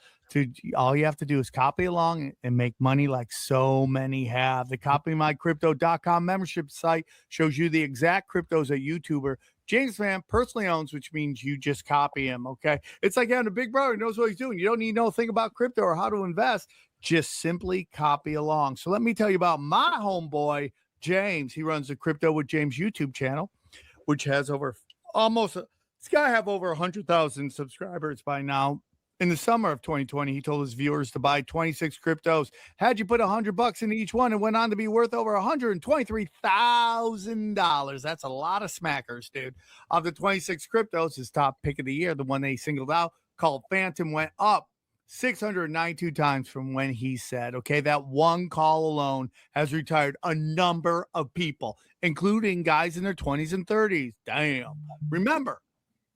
All you have to do is copy along and make money like so many have. The copymycrypto.com membership site shows you the exact cryptos a YouTuber James Van personally owns, which means you just copy him. Okay, it's like having a big brother who knows what he's doing. You don't need to know a thing about crypto or how to invest. Just simply copy along. So let me tell you about my homeboy James. He runs the Crypto with James YouTube channel, which has this guy have over 100,000 subscribers by now. In the summer of 2020, he told his viewers to buy 26 cryptos. Had you put $100 into each one, it went on to be worth over $123,000. That's a lot of smackers, dude. Of the 26 cryptos, his top pick of the year, the one they singled out, called Phantom, went up 692 times from when he said, okay, that one call alone has retired a number of people, including guys in their 20s and 30s. Damn. Remember,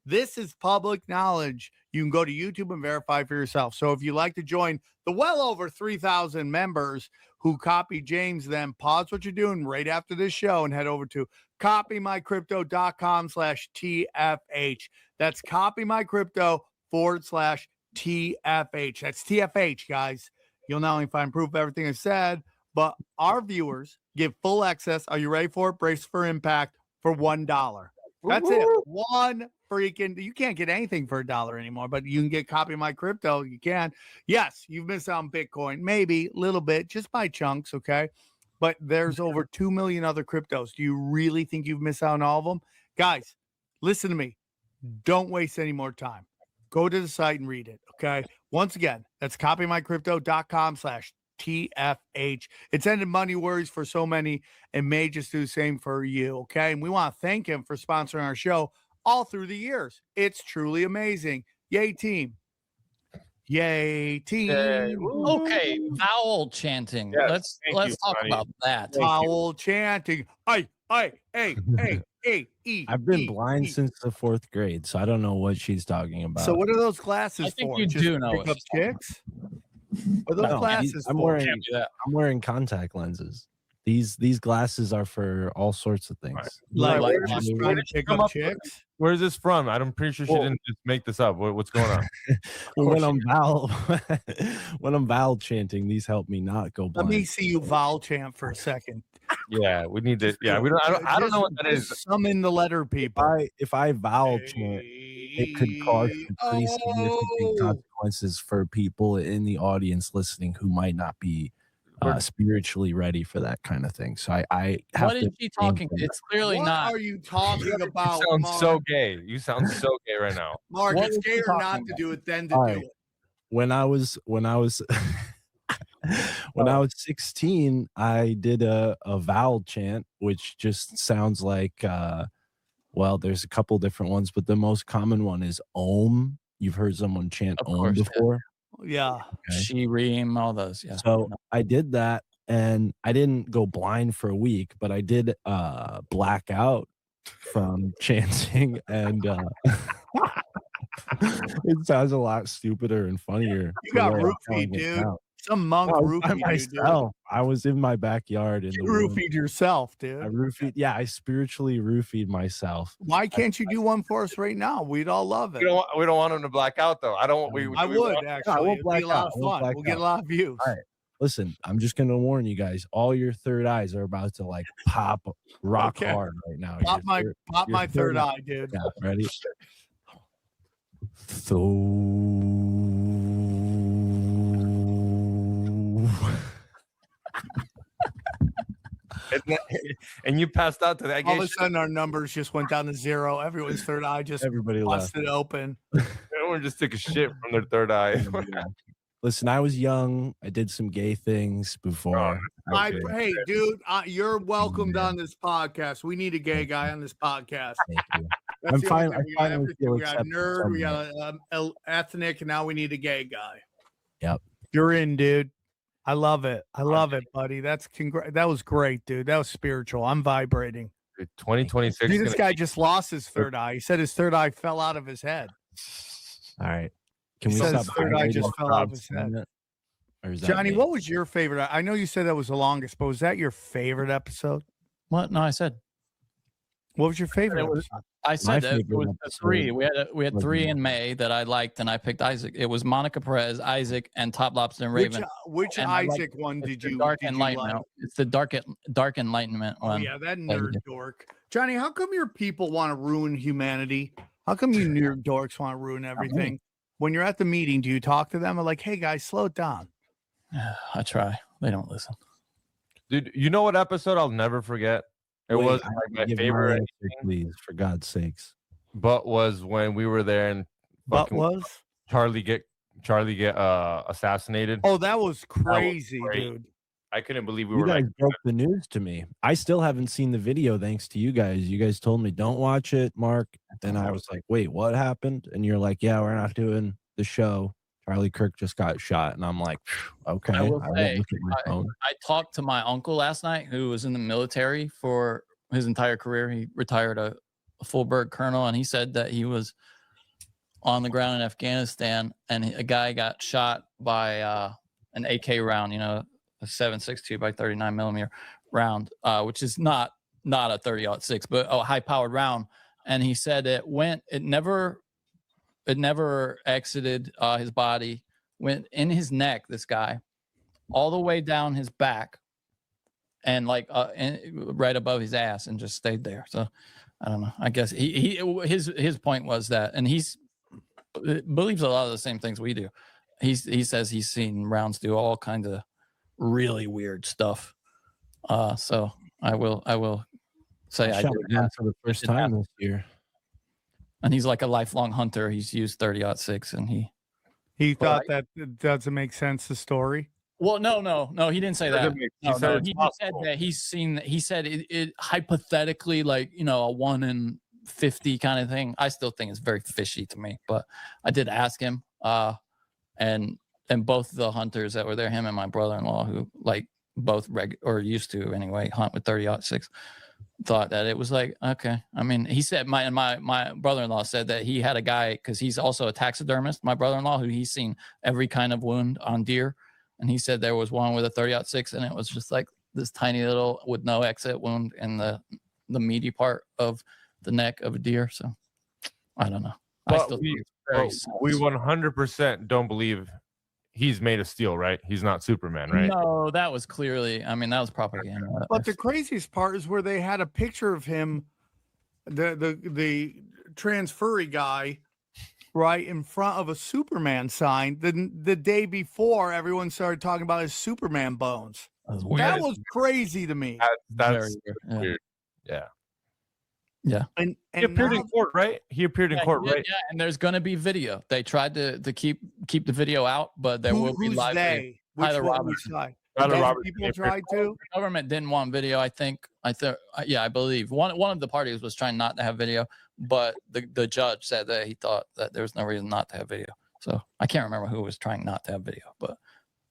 this is public knowledge. You can go to YouTube and verify for yourself. So if you'd like to join the well over 3,000 members who copy James, then pause what you're doing right after this show and head over to copymycrypto.com/TFH. That's copymycrypto.com/TFH. That's TFH, guys. You'll not only find proof of everything I said, but our viewers get full access. Are you ready for it? Brace for impact for $1. That's it. One freaking, you can't get anything for $1 anymore, but you can get Copy My Crypto. You can. Yes, you've missed out on Bitcoin, maybe a little bit, just by chunks, okay? But there's over 2 million other cryptos. Do you really think you've missed out on all of them? Guys, listen to me. Don't waste any more time. Go to the site and read it, okay? Once again, that's copymycrypto.com/TFH. It's ended money worries for so many and may just do the same for you, okay? And we want to thank him for sponsoring our show all through the years. It's truly amazing. Yay, team. Yay, team. Yay. Okay, vowel chanting. Yes, Let's you, talk buddy. about that. Vowel chanting. Hey. I've been blind since the 4th grade, so I don't know what she's talking about. So what are those glasses I think for? you Just do to know pick what up she's talking chicks? What are those No, glasses I'm for? wearing Can't do that. I'm wearing contact lenses. These glasses are for all sorts of things. Like, Like, we're just trying to pick come up up- chicks? Where's this from? I'm pretty sure she Well- didn't just make this up. What's going on? when I'm vowel when I'm vowel chanting, these help me not go Let blind. me see you vowel chant for a second. Yeah, we need to. Yeah, we don't. I don't know what that is. Summon the letter people. If I vowel chant, it could cause some pretty significant consequences for people in the audience listening who might not be spiritually ready for that kind of thing. So I have What is to she talking? It's clearly What not. are you talking You about, sound Mark? so gay. You sound so gay right now. Mark, What it's is she gay or not talking to about? do it than to All do right. it. when I was when I was 16, I did a vowel chant, which just sounds like well, there's a couple different ones, but the most common one is Om. You've heard someone chant Of Om course, yeah. before. Yeah. Okay. She ream all those. Yeah. So I did that, and I didn't go blind for a week, but I did black out from chanting, and it sounds a lot stupider and funnier. You the got way I'm roofied, telling it dude. now. Some monk I was by roofied you, dude. myself. I was in my backyard in You the woods. roofied yourself, I dude. roofied. Yeah, I spiritually roofied myself. Why can't you do one for us right now? We'd all love it. We don't want him to black out though. I don't. I we would want- actually. won't It'd black be a lot out. of I won't fun. black We'll get out. a lot of views. All right. Listen, I'm just gonna warn you guys. All your third eyes are about to like pop rock Okay. hard right now. Pop Your my third third eye. eye, dude. Yeah, ready? So and you passed out to that All gay of a shit. sudden, our numbers just went down to 0. Everyone's third eye just everybody left. busted open. Everyone just took a shit from their third eye. Listen, I was young. I did some gay things before. Hey, dude, you're welcomed on this podcast. We need a gay guy on this podcast. Thank you. That's I'm the only fine. thing. I We got finally everything. feel We got accepted nerd. We somewhere. got ethnic, and now we need a gay guy. Yep. You're in, dude. I love it. I love it, buddy. That was great, dude. That was spiritual. I'm vibrating. 2026. Dude, this guy just lost his third eye. He said his third eye fell out of his head. All right. Can He we said stop? his third eye vibrating just the fell out of crowd his for a head. minute? Or is that Johnny, me? what was your favorite? I know you said that was the longest, but was that your favorite episode? What? No, I said. What was your favorite It was- episode? I said that it favorite was the episode three. We had was three the- in May that I liked, and I picked Isaac. It was Monica Perez, Isaac, and Top Lobster and Raven. Which And I like- Isaac one It's did the you Dark did you Enlightenment. like? It's the Dark Enlightenment Oh one. yeah, that you nerd did. dork. Johnny, how come your people want to ruin humanity? How come you nerd dorks want to ruin everything? When you're at the meeting, do you talk to them or like, hey guys, slow it down? I try. They don't listen. Dude, you know what episode I'll never forget? It Wait, was I like have my to give favorite, answer, please, for God's sakes. but was when we were there and What fucking was? Charlie get assassinated. Oh, that was crazy, great. dude. I couldn't believe we You were guys like, broke the news to me. I still haven't seen the video thanks to you guys. You guys told me don't watch it, Mark. And I was like, wait, what happened? And you're like, yeah, we're not doing the show. Charlie Kirk just got shot. And I'm like, okay. I will won't say, look at my phone. I talked to my uncle last night, who was in the military for his entire career. He retired a full-bird colonel, and he said that he was on the ground in Afghanistan, and a guy got shot by an AK round, a 7.62 by 39 millimeter round, which is not a 30-06, but a high-powered round. And he said it never exited his body, went in his neck, this guy, all the way down his back, and right above his ass, and just stayed there. So I don't know. I guess his point was that, and he believes a lot of the same things we do. He says he's seen rounds do all kinds of really weird stuff. So I will say I shot did one that. for the first did time that. this year. And he's like a lifelong hunter. He's used 30-06, and He thought that doesn't make sense, the story. well, no, he didn't say that. He No, said it's he just said possible. that he said it hypothetically, like, a 1 in 50 kind of thing. I still think it's very fishy to me, but I did ask him, and both the hunters that were there, him and my brother-in-law, who like both used to anyway hunt with 30-06, thought that it was like, okay. I mean, he said my brother-in-law said that he had a guy, because he's also a taxidermist, my brother-in-law, who he's seen every kind of wound on deer. And he said there was one with a 30-06 and it was just like this tiny little with no exit wound in the meaty part of the neck of a deer. So I don't know. But I still think it's very we sus. 100% don't believe he's made of steel, right? He's not Superman, right? No, that was clearly, I mean, that was propaganda. But the craziest part is where they had a picture of him, the transferee guy, right in front of a Superman sign. The day before, everyone started talking about his Superman bones. That was crazy to me. That's very weird. Yeah. And He appeared now- in court, right? He appeared in court, right? Yeah, and there's going to be video. They tried to keep the video out, but there will be who's live video. they? Which Tyler one? Roberts. Which side? Tyler Those Roberts people came tried to. The government didn't want video. I believe one of the parties was trying not to have video, but the judge said that he thought that there was no reason not to have video. So I can't remember who was trying not to have video, but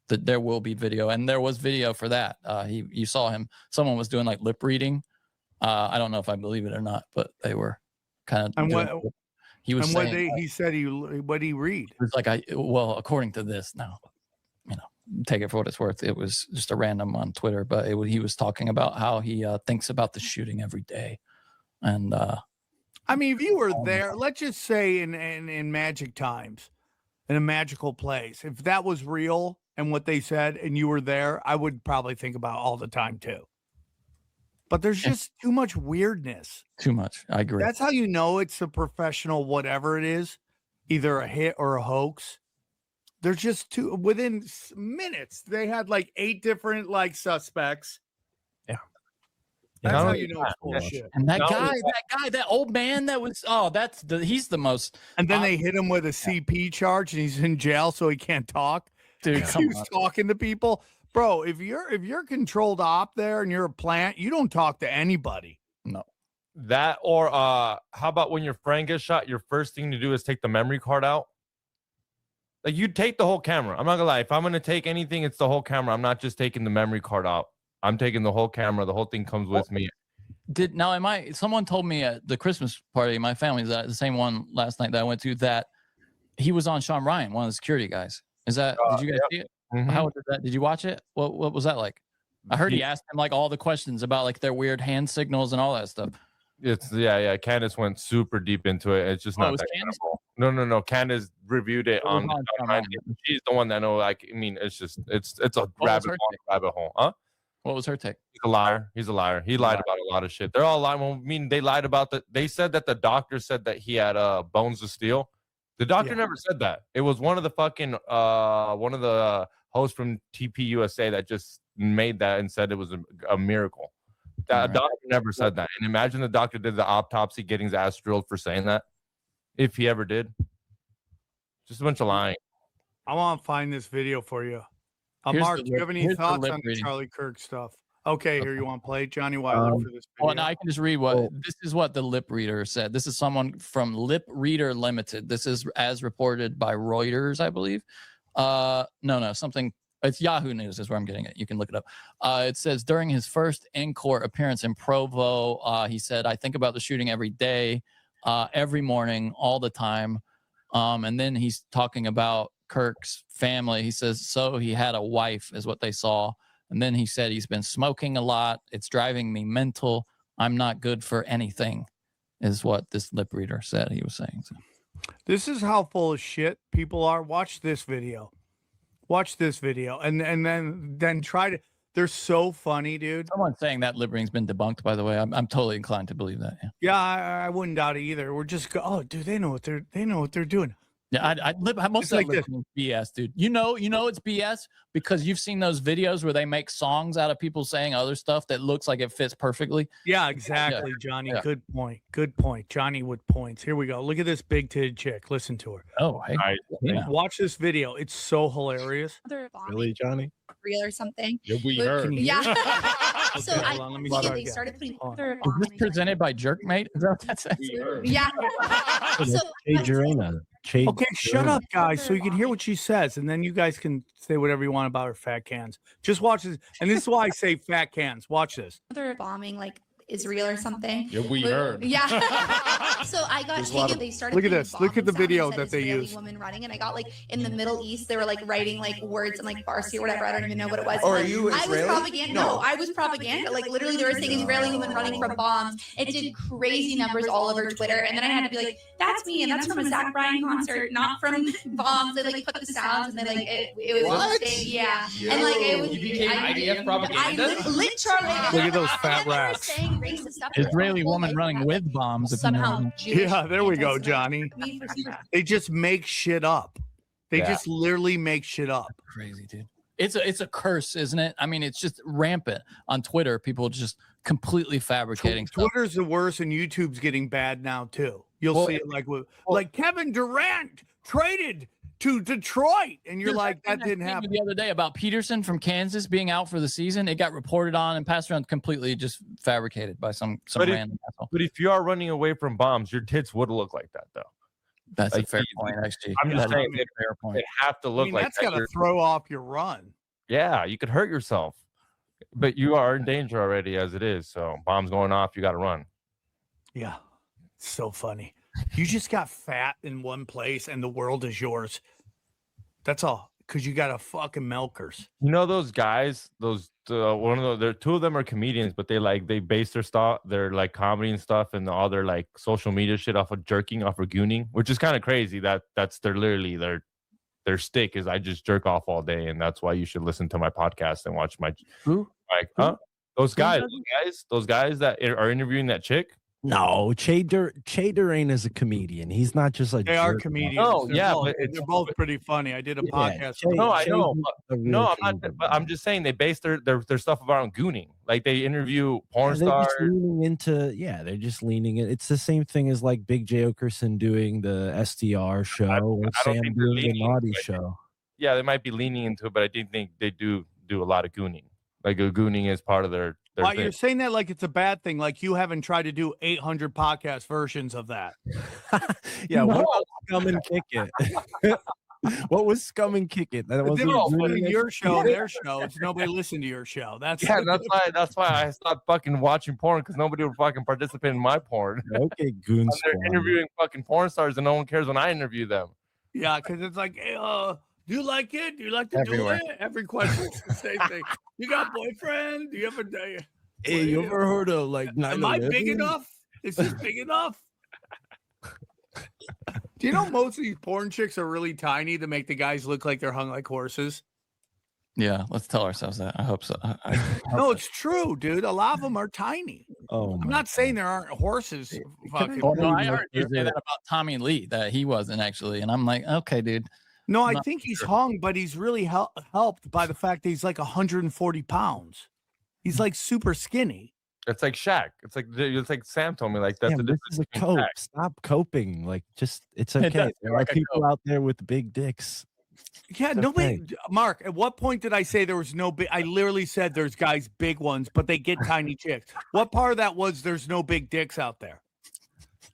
there will be video, and there was video for that. You saw him. Someone was doing like lip reading. I don't know if I believe it or not, but they were kind of. And what? He was And saying, he said what he read? it was like according to this now, take it for what it's worth. It was just a random on Twitter, but he was talking about how he thinks about the shooting every day, and I mean, if you were there, let's just say in magic times, in a magical place, if that was real and what they said, and you were there, I would probably think about it all the time too. But there's just too much weirdness. too much. I agree. That's how you know it's a professional, whatever it is, either a hit or a hoax. There's just within minutes, they had like 8 different like suspects. Yeah. That's Not how only you know it's bullshit. And that Not guy, only that old man that was, he's the most, And then they hit him with a CP charge and he's in jail so he can't talk. dude, He come was on. talking to people. Bro, if you're controlled op there and you're a plant, you don't talk to anybody. That or how about when your friend gets shot, your first thing to do is take the memory card out? Like you take the whole camera. I'm not gonna lie. If I'm gonna take anything, it's the whole camera. I'm not just taking the memory card out. I'm taking the whole camera. The whole thing comes with me. Someone told me at the Christmas party, my family's at the same one last night that I went to, that he was on Sean Ryan, one of the security guys. Did you guys see it? Mhm. How did that? Did you watch it? What was that like? I heard he asked him like all the questions about like their weird hand signals and all that stuff. It's yeah. Candace went super deep into it. It's just Oh, it not was that Candace? credible. No. Candace reviewed it was on on Sean Ryan. Ryan. She's the one that know. Like, I mean, it's just it's a was her rabbit hole. Huh? What was her take? He's a liar. He's a liar. He lied about a lot of shit. They're all lying. Well, I mean, they lied about they said that the doctor said that he had bones of steel. The doctor never said that. It was one of the fucking one of the hosts from TPUSA that just made that and said it was a miracle. That doctor never said that. And imagine the doctor did the autopsy getting his ass drilled for saying that. If he ever did. Just a bunch of lying. I want to find this video for you. Here's Mark, the do you have any here's the thoughts lip on the reading. Charlie Kirk stuff? Okay, here you want to play it, Johnny, while I look for this video. Well, now I can just read this is what the lip reader said. This is someone from Lip Reader Limited. This is as reported by Reuters, I believe. Something. It's Yahoo News is where I'm getting it. You can look it up. It says during his first in-court appearance in Provo, he said, "I think about the shooting every day, every morning, all the time." And then he's talking about Kirk's family. He says, so he had a wife is what they saw. And then he said, he's been smoking a lot. It's driving me mental. I'm not good for anything is what this lip reader said he was saying. So. This is how full of shit people are. Watch this video. Watch this video. And then try to, they're so funny, dude. Someone saying that lip reading's been debunked, by the way. I'm totally inclined to believe that. Yeah. Yeah, I wouldn't doubt it either. We're just dude, they know what they're doing. Yeah, most It's of like that lip reading is BS, dude. You know it's BS because you've seen those videos where they make songs out of people saying other stuff that looks like it fits perfectly. Yeah, exactly, Johnny. Yeah. Good point. Good point. Johnny with points. Here we go. Look at this big-titted chick. Listen to her. Oh, hey. Yeah. Watch this video. It's so hilarious. Really, Johnny? Real or something. Yeah, we But- heard. Can you Yeah. Okay, So hold on, let me they start again. started putting Hold other Is this presented by Jerkmate? Is that what that says? Yeah. So Jay Jarena. Okay, shut up, guys, so you can hear what she says, and then you guys can say whatever you want about her fat cans. Just watch this, and this is why I say fat cans. Watch this. they're bombing like Israel or something. Yeah, we heard. Yeah. So I got There's a lot taken. of- They started. Look at putting this. Look at the bombs down and video said that they Israeli use. Woman running, and I got like in the Middle East. They were like writing like words in like Farsi or whatever. I don't even know what it was. Oh, are you I was Israeli? propaganda. No, I was propaganda. Like literally, they were saying Israeli woman running from bombs. It did crazy numbers all over Twitter, and then I had to be like, "That's me, and that's from a Zach Bryan concert, not from bombs." They like put the sounds, and then like it was What? yeah, and like it was. You became IDF propaganda? Literally. Look at those fat and then they were rats. saying racist stuff. Israeli woman running with bombs. If you know what I Somehow mean. Jewish Yeah, there we go, anti-Semitic. Johnny. Me for sure. They just make shit up. They Yeah. just literally make shit up. Crazy, dude. It's a curse, isn't it? I mean, it's just rampant on Twitter. People just completely fabricating stuff. Twitter's the worst, and YouTube's getting bad now too. You'll Well, see it like Kevin Durant traded to Detroit, and you're Dude, like, that thing I didn't seen happen. the other day about Peterson from Kansas being out for the season. It got reported on and passed around completely just fabricated by some But if- random asshole. But if you are running away from bombs, your tits would look like that, though. That's a like, fair you- point, actually. I'm just That is saying a fair point. They have to I look mean, like that's that. got to You're- throw off your run. Yeah, you could hurt yourself. But you are in danger already as it is. So bombs going off, you got to run. Yeah, it's so funny. You just got fat in one place, and the world is yours. That's all, because you got a fucking milkers. You know those guys, those one of those, there two of them are comedians, but they base their stuff, their like comedy and stuff, and all their like social media shit off of jerking, off of gooning, which is kind of crazy. That's their literally their stick is I just jerk off all day, and that's why you should listen to my podcast and watch my Who? like those guys that are interviewing that chick. No, Che Durain is a comedian. He's not just a They are jerk. comedians. No, They're yeah, both, but it's- they're both pretty funny. I did a Yeah, podcast. Che- No, I Che's know, a real No, I'm not. comedian. But I'm just saying they base their stuff around gooning. Like they interview porn They're stars. just leaning into they're just leaning in. It's the same thing as like Big J Okerson doing the SDR show or I don't Sam think they're doing the leaning naughty into it. show. Yeah, they might be leaning into it, but I do think they do a lot of gooning. Like gooning is part of their Why thing. you're saying that like it's a bad thing? Like you haven't tried to do 800 podcast versions of that. Yeah, what about Scum and Kick It? What was Scum and Kick It? That They wasn't were really putting it? your show, their show. It's nobody listened to your show. That's Yeah, that's why I stopped fucking watching porn because nobody would fucking participate in my porn. Okay, goon They're squad. interviewing fucking porn stars and no one cares when I interview them. yeah, because it's like, hey, do you like it? Do you like to Everywhere. do it? Every question's the same thing. You got boyfriend? Do you ever date? Hey, you ever heard of like Am I big 9/11? enough? Is this big enough? Do you know most of these porn chicks are really tiny to make the guys look like they're hung like horses? Yeah, let's tell ourselves that. I hope so. No, it's true, dude. A lot of them are tiny. Oh, I'm my not saying there aren't horses. Fucking, I- No, I you heard you look say that about Tommy Lee, that he wasn't actually. And I'm like, okay, dude. no, I Not think he's sure. hung, but he's really helped by the fact that he's like 140 pounds. He's like super skinny. It's like Shaq. It's like Sam told me. Like that's the Damn, this difference. is a between cope. Shaq. Stop coping. Like, just it's It okay. does There feel are like a people cope. out there with big dicks. Yeah, It's nobody. Mark, at what point did I say there was no big? I literally said there's guys big ones, but they get tiny chicks. What part of that was there's no big dicks out there?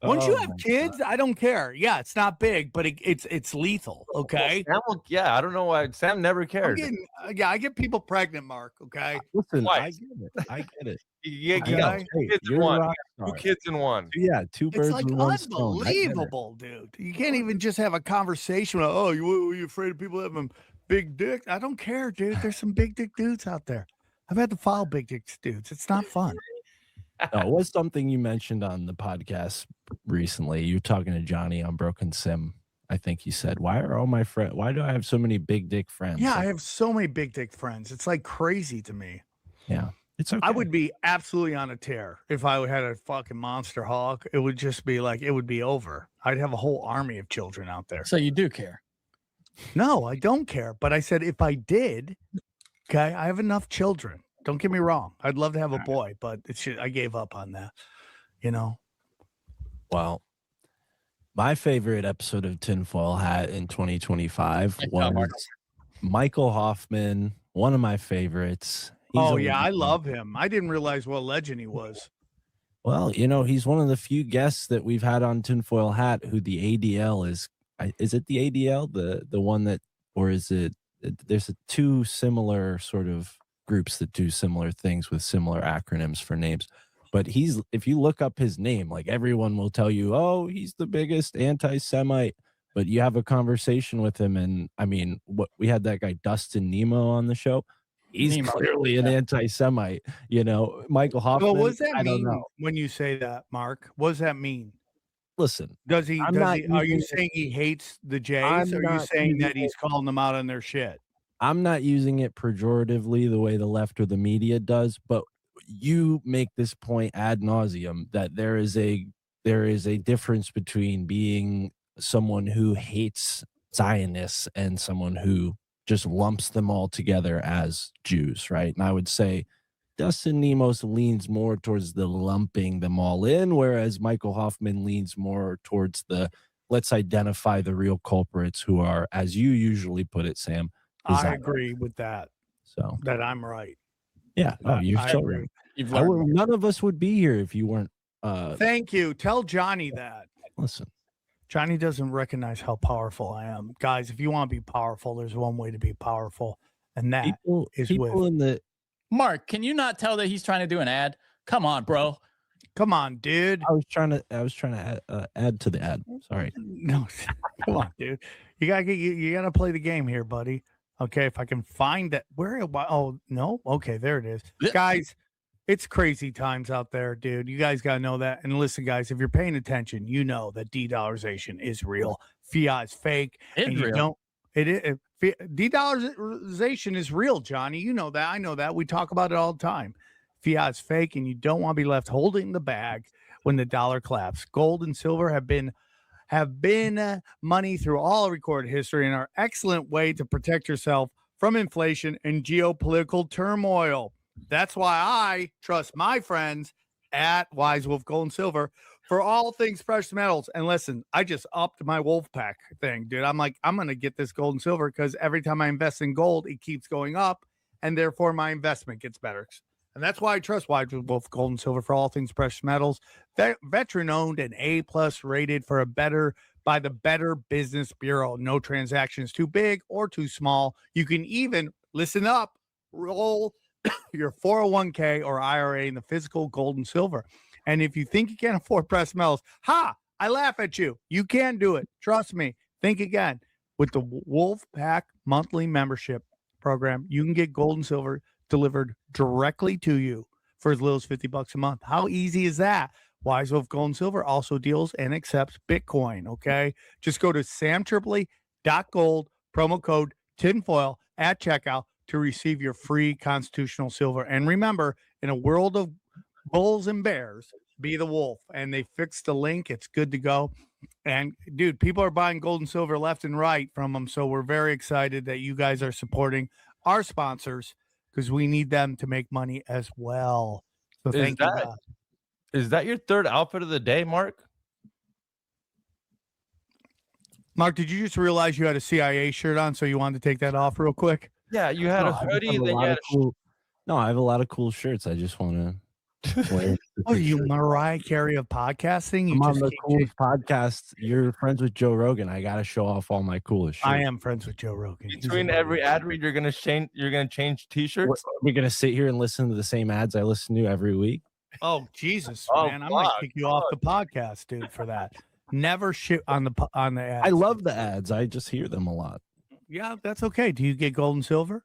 Once you Oh have my kids, I don't care. Yeah, it's not big, but it's lethal. Okay. Yeah, I don't know why Sam never I'm cared. getting, yeah, I get people pregnant, Mark. Okay. Listen, Why? I get it. I get it. You I got know. two Hey, kids in you're a one. rock Two star. kids in one. Yeah, two birds It's like with one stone. I get it. unbelievable, dude. You can't even just have a conversation. With, oh, you afraid of people having big dick? I don't care, dude. There's some big dick dudes out there. I've had to follow big dick dudes. It's not fun. No, it was something you mentioned on the podcast recently. You were talking to Johnny on Broken Sim. I think you said, "Why are all my friends? Why do I have so many big dick friends?" Yeah, Like, I have so many big dick friends. It's like crazy to me. yeah, it's okay. I would be absolutely on a tear if I had a fucking monster hog. It would just be like it would be over. I'd have a whole army of children out there. So you do care. No, I don't care. But I said if I did, okay, I have enough children. Don't get me wrong. I'd love to have a boy, but I gave up on that. You know. Well, my favorite episode of Tinfoil Hat in 2025 was Michael Hoffman, one of my favorites. He's Oh a yeah, I legend. love him. I didn't realize what a legend he was. Well, you know, he's one of the few guests that we've had on Tinfoil Hat who the ADL is. Is it the ADL, the one that, or is it? There's two similar sort of groups that do similar things with similar acronyms for names. But if you look up his name, like everyone will tell you, oh, he's the biggest anti-Semite. But you have a conversation with him, and I mean, we had that guy Dustin Nemo on the show. He's Nemo, clearly an anti-Semite. Michael Hoffman. Well, what does that I don't mean know. when you say that, Mark? What does that mean? Listen, Does he? I'm Does not he? Are you using saying he hates the Jays? I'm Or are you not saying that using he's calling them out on their shit? I'm not using it pejoratively the way the left or the media does, but you make this point ad nauseum that there is a difference between being someone who hates Zionists and someone who just lumps them all together as Jews, right? And I would say Dustin Nemos leans more towards the lumping them all in, whereas Michael Hoffman leans more towards the let's identify the real culprits who are, as you usually put it, Sam. I agree with that. So that I'm right. Yeah, no, you're I so agree. right. You've learned. None of us would be here if you weren't. Thank you. Tell Johnny that. Listen, Johnny doesn't recognize how powerful I am. Guys, if you want to be powerful, there's one way to be powerful, and that is people in the. Mark, can you not tell that he's trying to do an ad? Come on, bro. Come on, dude. I was trying to add to the ad. Sorry. No, come on, dude. You gotta play the game here, buddy. Okay, if I can find that. Oh no. Okay, there it is, guys. It's crazy times out there, dude. You guys gotta know that. And listen, guys, if you're paying attention, you know that de-dollarization is real. Fiat is fake. It's real. De-dollarization is real, Johnny. You know that. I know that. We talk about it all the time. Fiat is fake, and you don't want to be left holding the bag when the dollar collapses. Gold and silver have been money through all recorded history and are an excellent way to protect yourself from inflation and geopolitical turmoil. That's why I trust my friends at Wise Wolf Gold and Silver for all things precious metals. And listen, I just upped my wolf pack thing, dude. I'm like, I'm going to get this gold and silver because every time I invest in gold, it keeps going up, and therefore my investment gets better. And that's why I trust Wise Wolf Gold and Silver for all things precious metals. Veteran owned and A+ rated by the Better Business Bureau. No transaction is too big or too small. You can even, listen up, roll your 401k or IRA in the physical gold and silver. And if you think you can't afford precious metals, I laugh at you. You can do it. Trust me. Think again. With the Wolf Pack monthly membership program, you can get gold and silver delivered directly to you for as little as $50 a month. How easy is that? Wise Wolf Gold and Silver also deals and accepts Bitcoin. Okay. Just go to samtripoli.gold, promo code tinfoil at checkout to receive your free constitutional silver. And remember, in a world of bulls and bears, be the wolf. And they fixed the link. It's good to go. And dude, people are buying gold and silver left and right from them. So we're very excited that you guys are supporting our sponsors because we need them to make money as well. So thank you. Is that your third outfit of the day, Mark? Mark, did you just realize you had a CIA shirt on, so you wanted to take that off real quick? Yeah, you had a hoodie. Then you had No, I have a lot of cool shirts. I just want to wear. Oh, you Mariah Carey of podcasting? I'm on the coolest podcast. You're friends with Joe Rogan. I got to show off all my coolest shirts. I am friends with Joe Rogan. Between every ad read, you're gonna change t-shirts. We're gonna sit here and listen to the same ads I listen to every week. Oh Jesus, Oh, man! I might kick you off the podcast, dude, for that. Never shit on the ads. I love the ads. I just hear them a lot. Yeah, that's okay. Do you get gold and silver?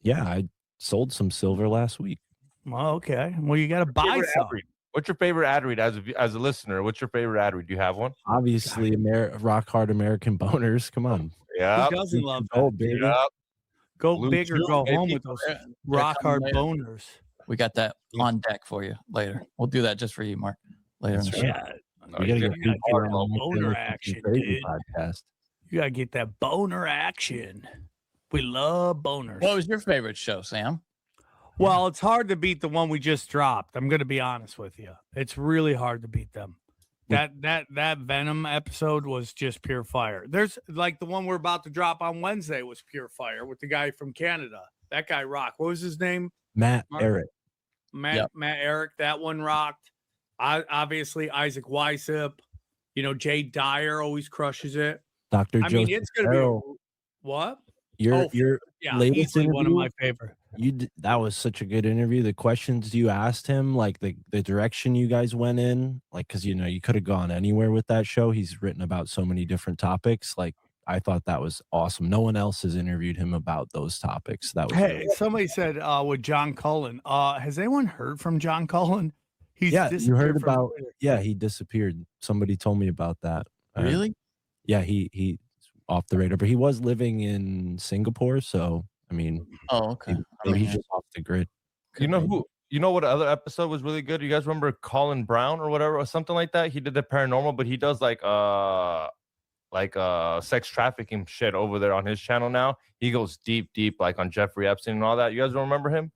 Yeah, I sold some silver last week. Well, okay. Well, you got to buy some. What's your favorite ad read as a listener? What's your favorite ad read? Do you have one? Obviously, rock hard American boners. Come on. Yeah. Who doesn't love Go that? big. Yep. Go Blue big or Chew, go home baby. with those They're rock hard coming later. boners. We got that on deck for you later. We'll do that just for you, Mark. Later in the show. Yeah, We gotta get get featured that on the boner Family action, Thinking Crazy dude. podcast. you got to get that boner action. We love boners. What was your favorite show, Sam? Well, it's hard to beat the one we just dropped. I'm going to be honest with you. It's really hard to beat them. That Venom episode was just pure fire. There's like the one we're about to drop on Wednesday was pure fire with the guy from Canada. That guy rocked. What was his name? Matt Mark? Eric. Matt Eric. That one rocked. Obviously Isaac Weishaupt. Jay Dyer always crushes it. Dr. I mean, Joseph it's going to be Farrell. what? Your Yeah, latest easily one of interview? my favorite. That was such a good interview. The questions you asked him, like the direction you guys went in, like because you could have gone anywhere with that show. He's written about so many different topics. Like I thought that was awesome. No one else has interviewed him about those topics. That was Hey, somebody said with John Cullen. Has anyone heard from John Cullen? He's you heard disappeared from about Twitter. he disappeared. Somebody told me about that. Really? Yeah, he's off the radar, but he was living in Singapore, so I mean, Oh, okay. maybe he's just off the grid. You know what other episode was really good? You guys remember Colin Brown or whatever or something like that? He did the paranormal, but he does like sex trafficking shit over there on his channel now. He goes deep like on Jeffrey Epstein and all that. You guys don't remember him?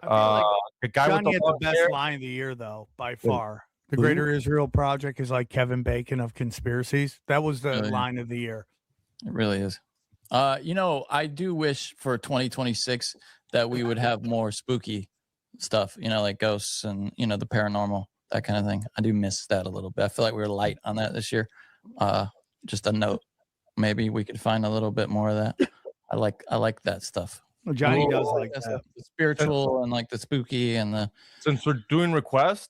I feel like The guy Johnny with had the the best line of the year, though, by far. The who? Greater Israel Project is like Kevin Bacon of conspiracies. That was the Oh, yeah. line of the year. It really is. I do wish for 2026 that we would have more spooky stuff, like ghosts and, the paranormal, that kind of thing. I do miss that a little bit. I feel like we were light on that this year. Just a note. Maybe we could find a little bit more of that. I like that stuff. Well, Johnny Well, does like That's that. the spiritual and like the spooky and the Since we're doing requests,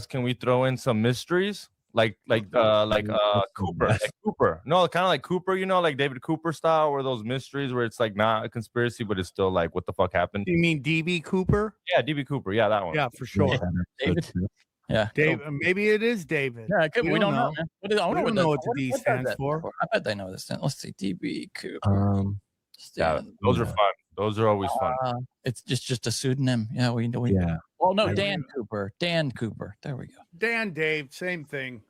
can we throw in some mysteries? Like Cooper. Cooper. No, kind of like Cooper, like David Cooper style, where those mysteries where it's like not a conspiracy, but it's still like what the fuck happened. You mean DB Cooper? Yeah, DB Cooper. Yeah, that one. Yeah, for sure. David. Yeah. Dave, maybe it is David. Yeah, we don't know. Man. We don't know what the D stands for. I bet they know this. Let's see. DB Cooper. Yeah, those are fun. Those are always fun. It's just a pseudonym. Yeah, we Yeah. Oh no, Dan Cooper. Dan Cooper. There we go. Dan, Dave, same thing.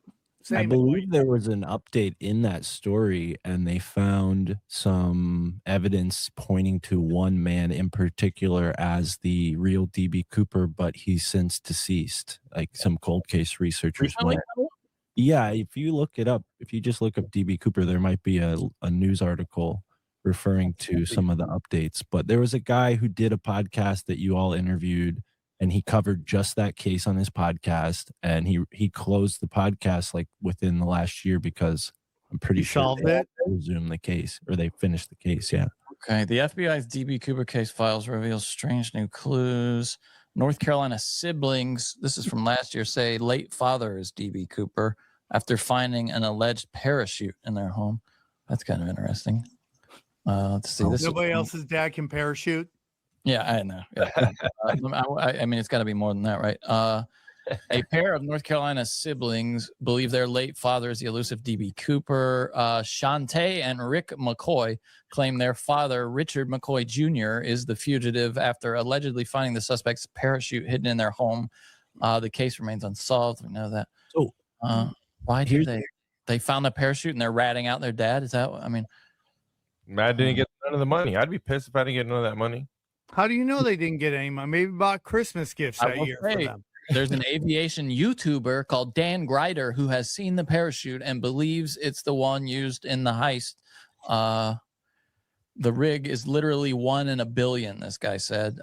I believe there was an update in that story, and they found some evidence pointing to one man in particular as the real DB Cooper, but he's since deceased. Like some cold case researchers Recently? went. Yeah, if you look it up, if you just look up DB Cooper, there might be a news article referring to some of the updates. But there was a guy who did a podcast that you all interviewed, and he covered just that case on his podcast, and he closed the podcast like within the last year because I'm pretty sure solved they it. resumed the case, or they finished the case. Yeah. Okay. The FBI's DB Cooper case files reveals strange new clues. North Carolina siblings, this is from last year, say late father is DB Cooper after finding an alleged parachute in their home. That's kind of interesting. Let's see. This Nobody else's dad can parachute. Yeah, I know. Yeah. I mean, it's got to be more than that, right? A pair of North Carolina siblings believe their late father is the elusive DB Cooper. Shantae and Rick McCoy claim their father, Richard McCoy Jr., is the fugitive after allegedly finding the suspect's parachute hidden in their home. The case remains unsolved. We know that. So, why did they found a parachute and they're ratting out their dad? Is that what I mean? I didn't get none of the money. I'd be pissed if I didn't get none of that money. How do you know they didn't get any money? Maybe bought Christmas gifts that year for them. There's an aviation YouTuber called Dan Greider who has seen the parachute and believes it's the one used in the heist. The rig is literally 1 in a billion, this guy said.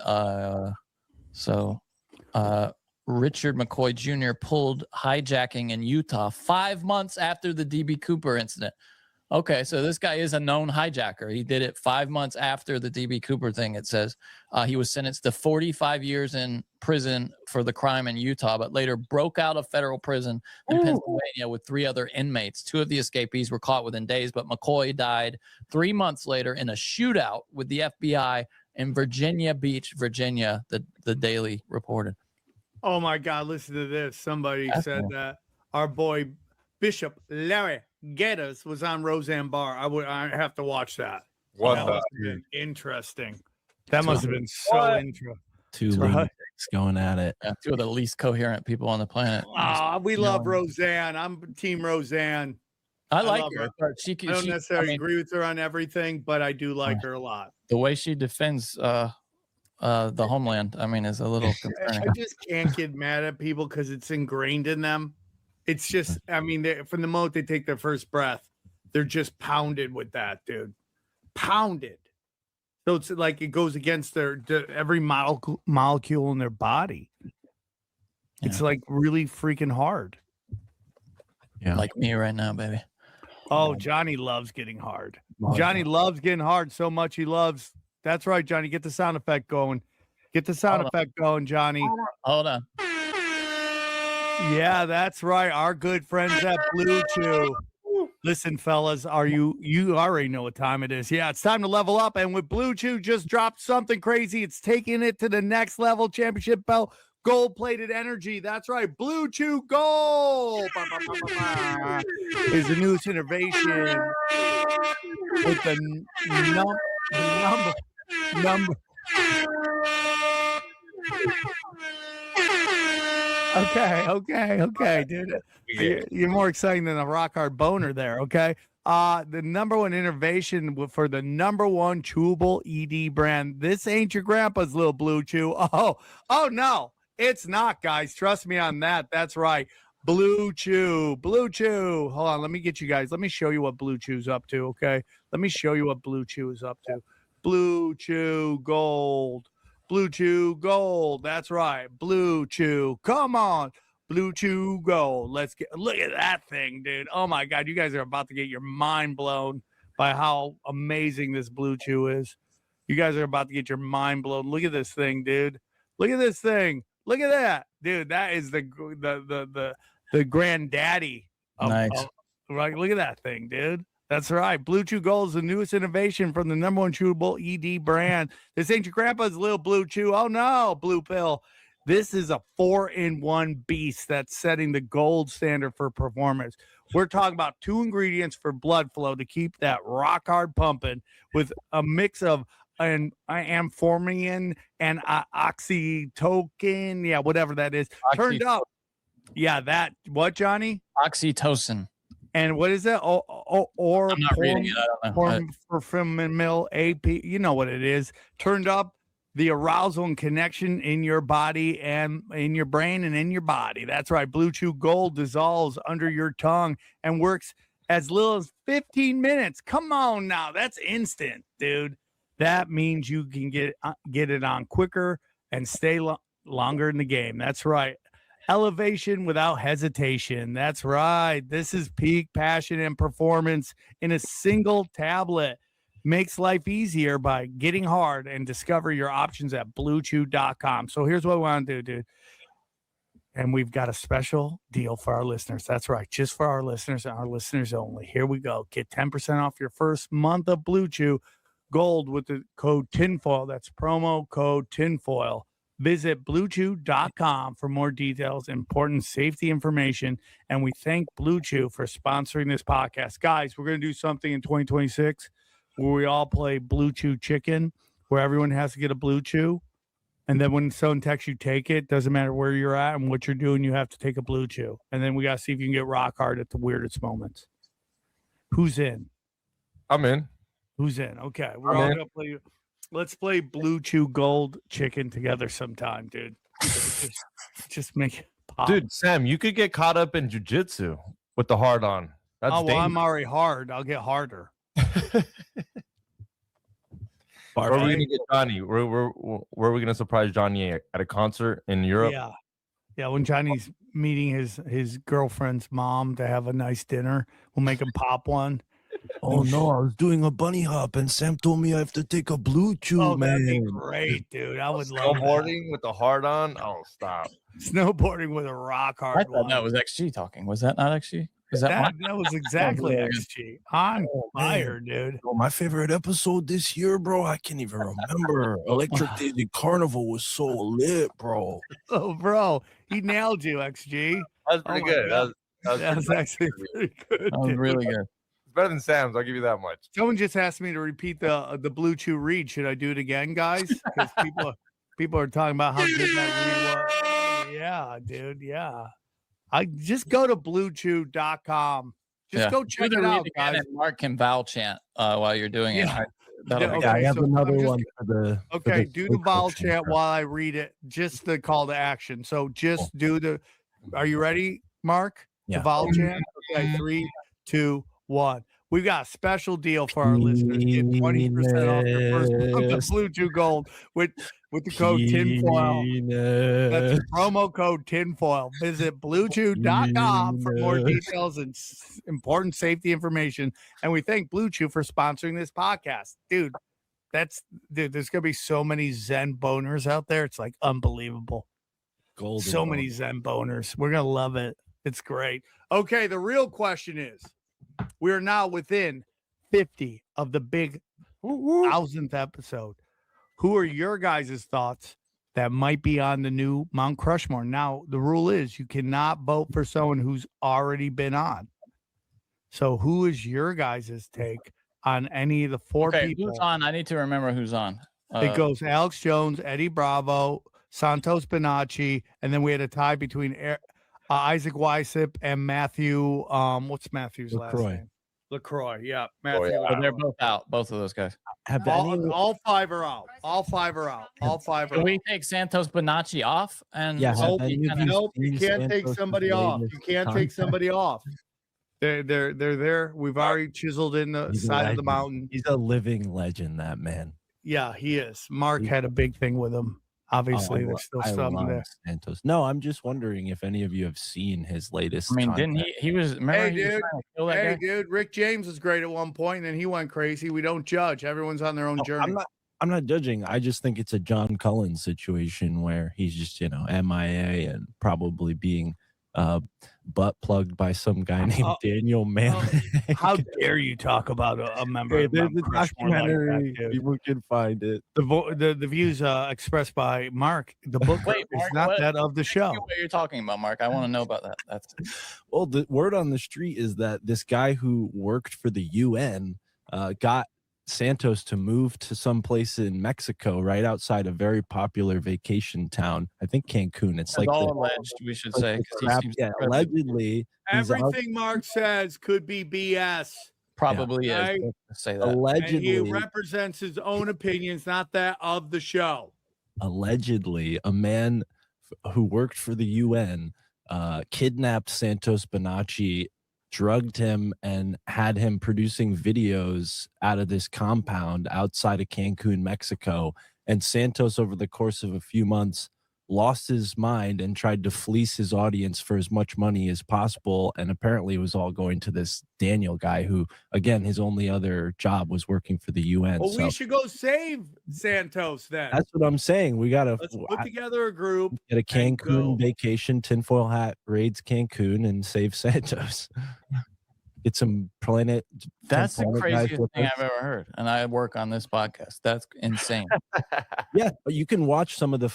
Richard McCoy Jr. pulled hijacking in Utah 5 months after the DB Cooper incident. Okay, so this guy is a known hijacker. He did it 5 months after the DB Cooper thing, it says. He was sentenced to 45 years in prison for the crime in Utah, but later broke out of federal prison in Pennsylvania with 3 other inmates. 2 of the escapees were caught within days, but McCoy died 3 months later in a shootout with the FBI in Virginia Beach, Virginia, the Daily reported. Oh, my God, listen to this. Somebody said that our boy Bishop Larry Geddes was on Roseanne Barr. I have to watch that. What that the? must have been interesting. That must have been so interesting. 2 lunatics going at it. Yeah, 2 of the least coherent people on the planet. We love Roseanne. I'm Team Roseanne. I like love her. I don't necessarily agree with her on everything, but I do like her a lot. The way she defends the homeland, I mean, is a little concerning. I just can't get mad at people because it's ingrained in them. It's just, I mean, from the moment they take their first breath, they're just pounded with that, dude. Pounded. So it's like it goes against their every molecule in their body. It's like really freaking hard. Yeah. Like me right now, baby. Oh, Johnny loves getting hard. Johnny loves getting hard so much he loves That's right, Johnny. Get the sound effect going. Get the sound effect going, Johnny. Hold on. Yeah, that's right. Our good friends at Blue Chew. Listen, fellas, you already know what time it is. Yeah, it's time to level up. And with Blue Chew just dropped something crazy. It's taking it to the next level. Championship belt, gold-plated energy. That's right. Blue Chew Gold is the newest innovation with the number. Okay, dude. You're more exciting than a rock hard boner there, okay? The number one innovation for the number one chewable ED brand. This ain't your grandpa's little Blue Chew. Oh no, it's not, guys. Trust me on that. That's right. Blue Chew. Hold on, let me get you guys. Let me show you what Blue Chew's up to, okay? Let me show you what Blue Chew is up to. Blue Chew Gold. Blue Chew Gold. That's right. Blue Chew. Come on. Blue Chew Gold. Look at that thing, dude. Oh my God. You guys are about to get your mind blown by how amazing this Blue Chew is. You guys are about to get your mind blown. Look at this thing, dude. Look at this thing. Look at that. Dude, that is the granddaddy. Nice. Right. Look at that thing, dude. That's right. Blue Chew Gold is the newest innovation from the number one chewable ED brand. This ain't your grandpa's little Blue Chew. Oh no, Blue Pill. This is a 4-in-1 beast that's setting the gold standard for performance. We're talking about 2 ingredients for blood flow to keep that rock hard pumping with a mix of an amphetamine and oxytocin. Yeah, whatever that is. Turned up. Yeah, that. What, Johnny? Oxytocin. And what is that? I'm not reading it. I don't know. Or AP. You know what it is. Turned up the arousal and connection in your body and in your brain and in your body. That's right. Blue Chew Gold dissolves under your tongue and works as little as 15 minutes. Come on now. That's instant, dude. That means you can get it on quicker and stay longer in the game. That's right. Elevation without hesitation. That's right. This is peak passion and performance in a single tablet. Makes life easier by getting hard and discover your options at bluechew.com. So here's what we want to do, dude. And we've got a special deal for our listeners. That's right. Just for our listeners and our listeners only. Here we go. Get 10% off your first month of Blue Chew Gold with the code TINFOIL. That's promo code TINFOIL. Visit bluechew.com for more details, important safety information. And we thank Blue Chew for sponsoring this podcast. Guys, we're going to do something in 2026 where we all play Blue Chew Chicken, where everyone has to get a Blue Chew. And then when someone texts you, take it. Doesn't matter where you're at and what you're doing, you have to take a Blue Chew. And then we got to see if you can get rock hard at the weirdest moments. Who's in? I'm in. Who's in? Okay. We're all going to play. Let's play Blue Chew Gold Chicken together sometime, dude. Just make it pop. Dude, Sam, you could get caught up in jiu-jitsu with the hard on. That's well, I'm already hard. I'll get harder. Where are we gonna get Johnny? Where are we gonna surprise Johnny at a concert in Europe? Yeah. When Johnny's meeting his girlfriend's mom to have a nice dinner, we'll make him pop one. Oh no, I was doing a bunny hop and Sam told me I have to take a Blue Chew, man. That'd be great, dude. I would love snowboarding with the hard on. Oh, stop. Snowboarding with a rock hard. I thought that was XG talking. Was that not XG? Was that was exactly XG. On fire, dude. Oh, my favorite episode this year, bro. I can't even remember. Electric Daisy Carnival was so lit, bro. Oh, bro, he nailed you, XG. That was pretty good. That was actually pretty good. That was really good. It's better than Sam's. I'll give you that much. Someone just asked me to repeat the Blue Chew read. Should I do it again, guys? Because people are talking about how good that read was. Yeah, dude. Yeah. I just go to bluechew.com. Just go check it out, guys. And Mark can vowel chant while you're doing it. I have another one for the. Okay, do the vowel chant while I read it. Just the call to action. So just do the. Are you ready, Mark? Yeah. The vowel chant. Okay, 3, 2, 1. We've got a special deal for our listeners. Get 20% off your first month of Blue Chew Gold with the code TINFOIL. That's the promo code TINFOIL. Visit bluechew.com for more details and important safety information. And we thank Blue Chew for sponsoring this podcast. Dude, Dude, there's gonna be so many Zen boners out there. It's like unbelievable. Golden So bone. many Zen boners. We're gonna love it. It's great. Okay, the real question is, we are now within 50 of the big 1000th episode. Who are your guys' thoughts that might be on the new Mount Crushmore? Now, the rule is you cannot vote for someone who's already been on. So, who is your guys' take on any of the four people? Who's on? I need to remember who's on. It goes Alex Jones, Eddie Bravo, Santos Bonacci, and then we had a tie between Isaac Weissip and Matthew. What's Matthew's last name? LaCroix. Yeah, Matthew. Oh, they're both out. Both of those guys. Have All five are out. All five are out. All five are Can out. we take Santos Bonacci off? And Yeah, Nope, have any of nope, you seen can't take Santos' somebody off. You latest can't take contact? somebody off. They're there. We've already chiseled in the He's a side of the legend. mountain. He's a living legend, that man. Yeah, he is. Mark had a big thing with him. Obviously, there's still I something love there. Santos. No, I'm just wondering if any of you have seen his latest. I mean, contact. didn't he was remember Hey, he was dude. trying to kill that Hey, guy? dude, Rick James was great at one point, and then he went crazy. We don't judge. Everyone's on their own journey. I'm not judging. I just think it's a John Cullen situation where he's just, MIA and probably being butt plugged by some guy named Daniel Mann. How dare you talk about a member of there's Mount a Crushmore like that, documentary. dude. People can find it. The views expressed by Mark, the book, Wait, is Mark, not what- that of the show. What you're talking about, Mark? I want to know about that. That's Well, the word on the street is that this guy who worked for the UN got Santos to move to some place in Mexico, right outside a very popular vacation town. I think Cancun. It's like all the- alleged, we should like say. the 'Cause he crap- seems yeah, incredibly- allegedly, he's out- Everything Mark says could be BS. probably Yeah. is. Right. Let's say that. And he allegedly, represents his own opinions, not that of the show. allegedly, a man who worked for the UN kidnapped Santos Bonacci, drugged him, and had him producing videos out of this compound outside of Cancun, Mexico. And Santos, over the course of a few months, lost his mind and tried to fleece his audience for as much money as possible. And apparently it was all going to this Daniel guy who, again, his only other job was working for the UN. Well, So we should go save Santos then. that's what I'm saying. We got to Let's put together a group. get a and go. Cancun vacation, tinfoil hat raids Cancun, and save Santos. Get some planet. That's the some planet guys craziest with thing us. I've ever heard. And I work on this podcast. That's insane. Yeah, but you can watch some of the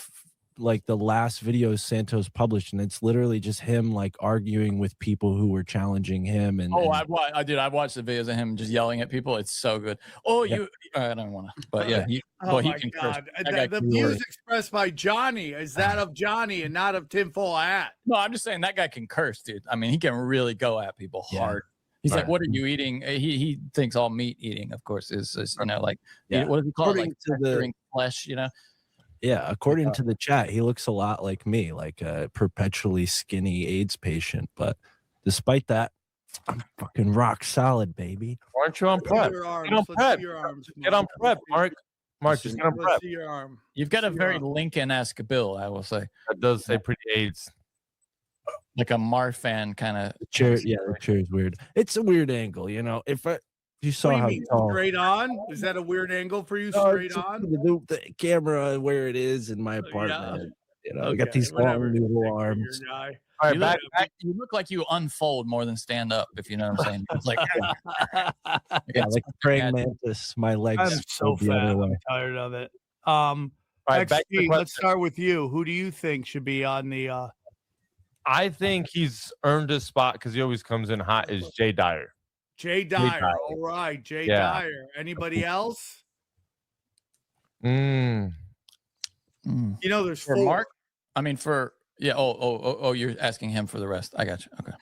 the last videos Santos published, and it's literally just him arguing with people who were challenging him. And Oh, and- I've watched the videos of him just yelling at people. It's so good. Oh, Yeah. you. I don't want to. But yeah, Oh he my can curse. God. That guy The can views curse. expressed by Johnny is that of Johnny and not of tinfoil hat. No, I'm just saying that guy can curse, dude. I mean, he can really go at people Yeah. hard. He's like, Right. "What are you eating?" He thinks all meat eating, of course, is Yeah. what does he call it? According Like to the- texturing flesh, yeah, according to the chat, he looks a lot like me, like a perpetually skinny AIDS patient. But despite that, I'm fucking rock solid, baby. Aren't you on prep? Your arms. Get on Let's prep. see your arms, Get on prep, Mark. Mark, just get on Let's prep. see your arm. You've got a See very your arm. Lincoln-esque bill, I will say, That does say pretty AIDS. like a Marfan kind of. The chair is weird. It's a weird angle, If you saw What do you how mean, tall. straight on? Is that a weird angle for you? No, Straight it's just on? the camera where it is in my Yeah. apartment. I Okay, got these whatever. long noodle Your arms. guy. All right, You back. you look like you unfold more than stand up, if you know what I'm saying. It's like, Yeah, like a praying Yeah. mantis. My legs I'm so go the fat. other way. I'm tired of it. All right, back to the XP, let's question. start with you. Who do you think should be on the I think he's earned his spot because he always comes in hot. Is Jay Dyer? Jay Dyer? Dyer. All right, Jay Yeah. Dyer. Anybody else? Mm. There's for four. Mark. I mean, for yeah. Oh, you're asking him for the rest. I got you. Okay.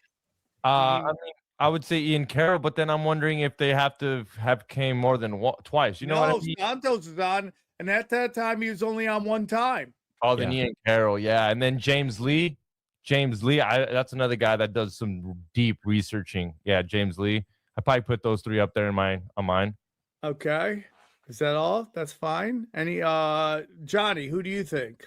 I mean, I would say Ian Carroll, but then I'm wondering if they have to have came more than twice. You know what I mean? Santos is on, and at that time he was only on one time. Oh, then Ian Carroll, yeah, and then James Lee. That's another guy that does some deep researching. Yeah, James Lee. I probably put those three up there on mine. Okay. Is that all? That's fine. Any Johnny, who do you think?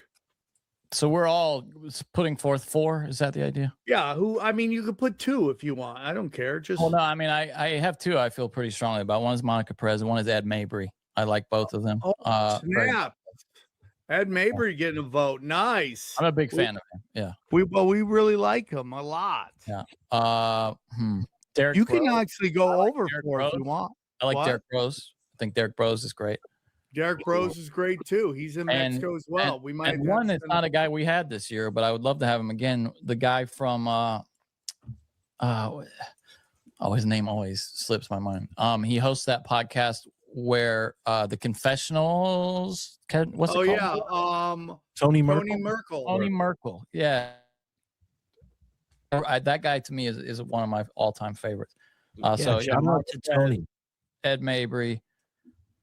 So we're all putting forth 4. Is that the idea? Yeah, you could put 2 if you want. I don't care. Just Well, no, I mean, I have 2 I feel pretty strongly about. One is Monica Perez, and one is Ed Mabry. I like both of them. Very- Snap. Ed Mabry getting a vote. Nice. I'm a big fan of him. Yeah. We really like him a lot. Yeah. Derek You can Rose. actually go over Derek for if you Rose. want. I like What? Derek Rose. I think Derek Rose is great. Derek Rose is great too. He's in And- Mexico as well. We might And one is not a guy we had this year, but I would love to have him again. The guy from his name always slips my mind. He hosts that podcast where the confessionals. What's it called? Tony Merkel. Tony Merkel. Tony Merkel. Yeah. That guy to me is one of my all-time favorites. So shout out to Tony. Ed Mabry,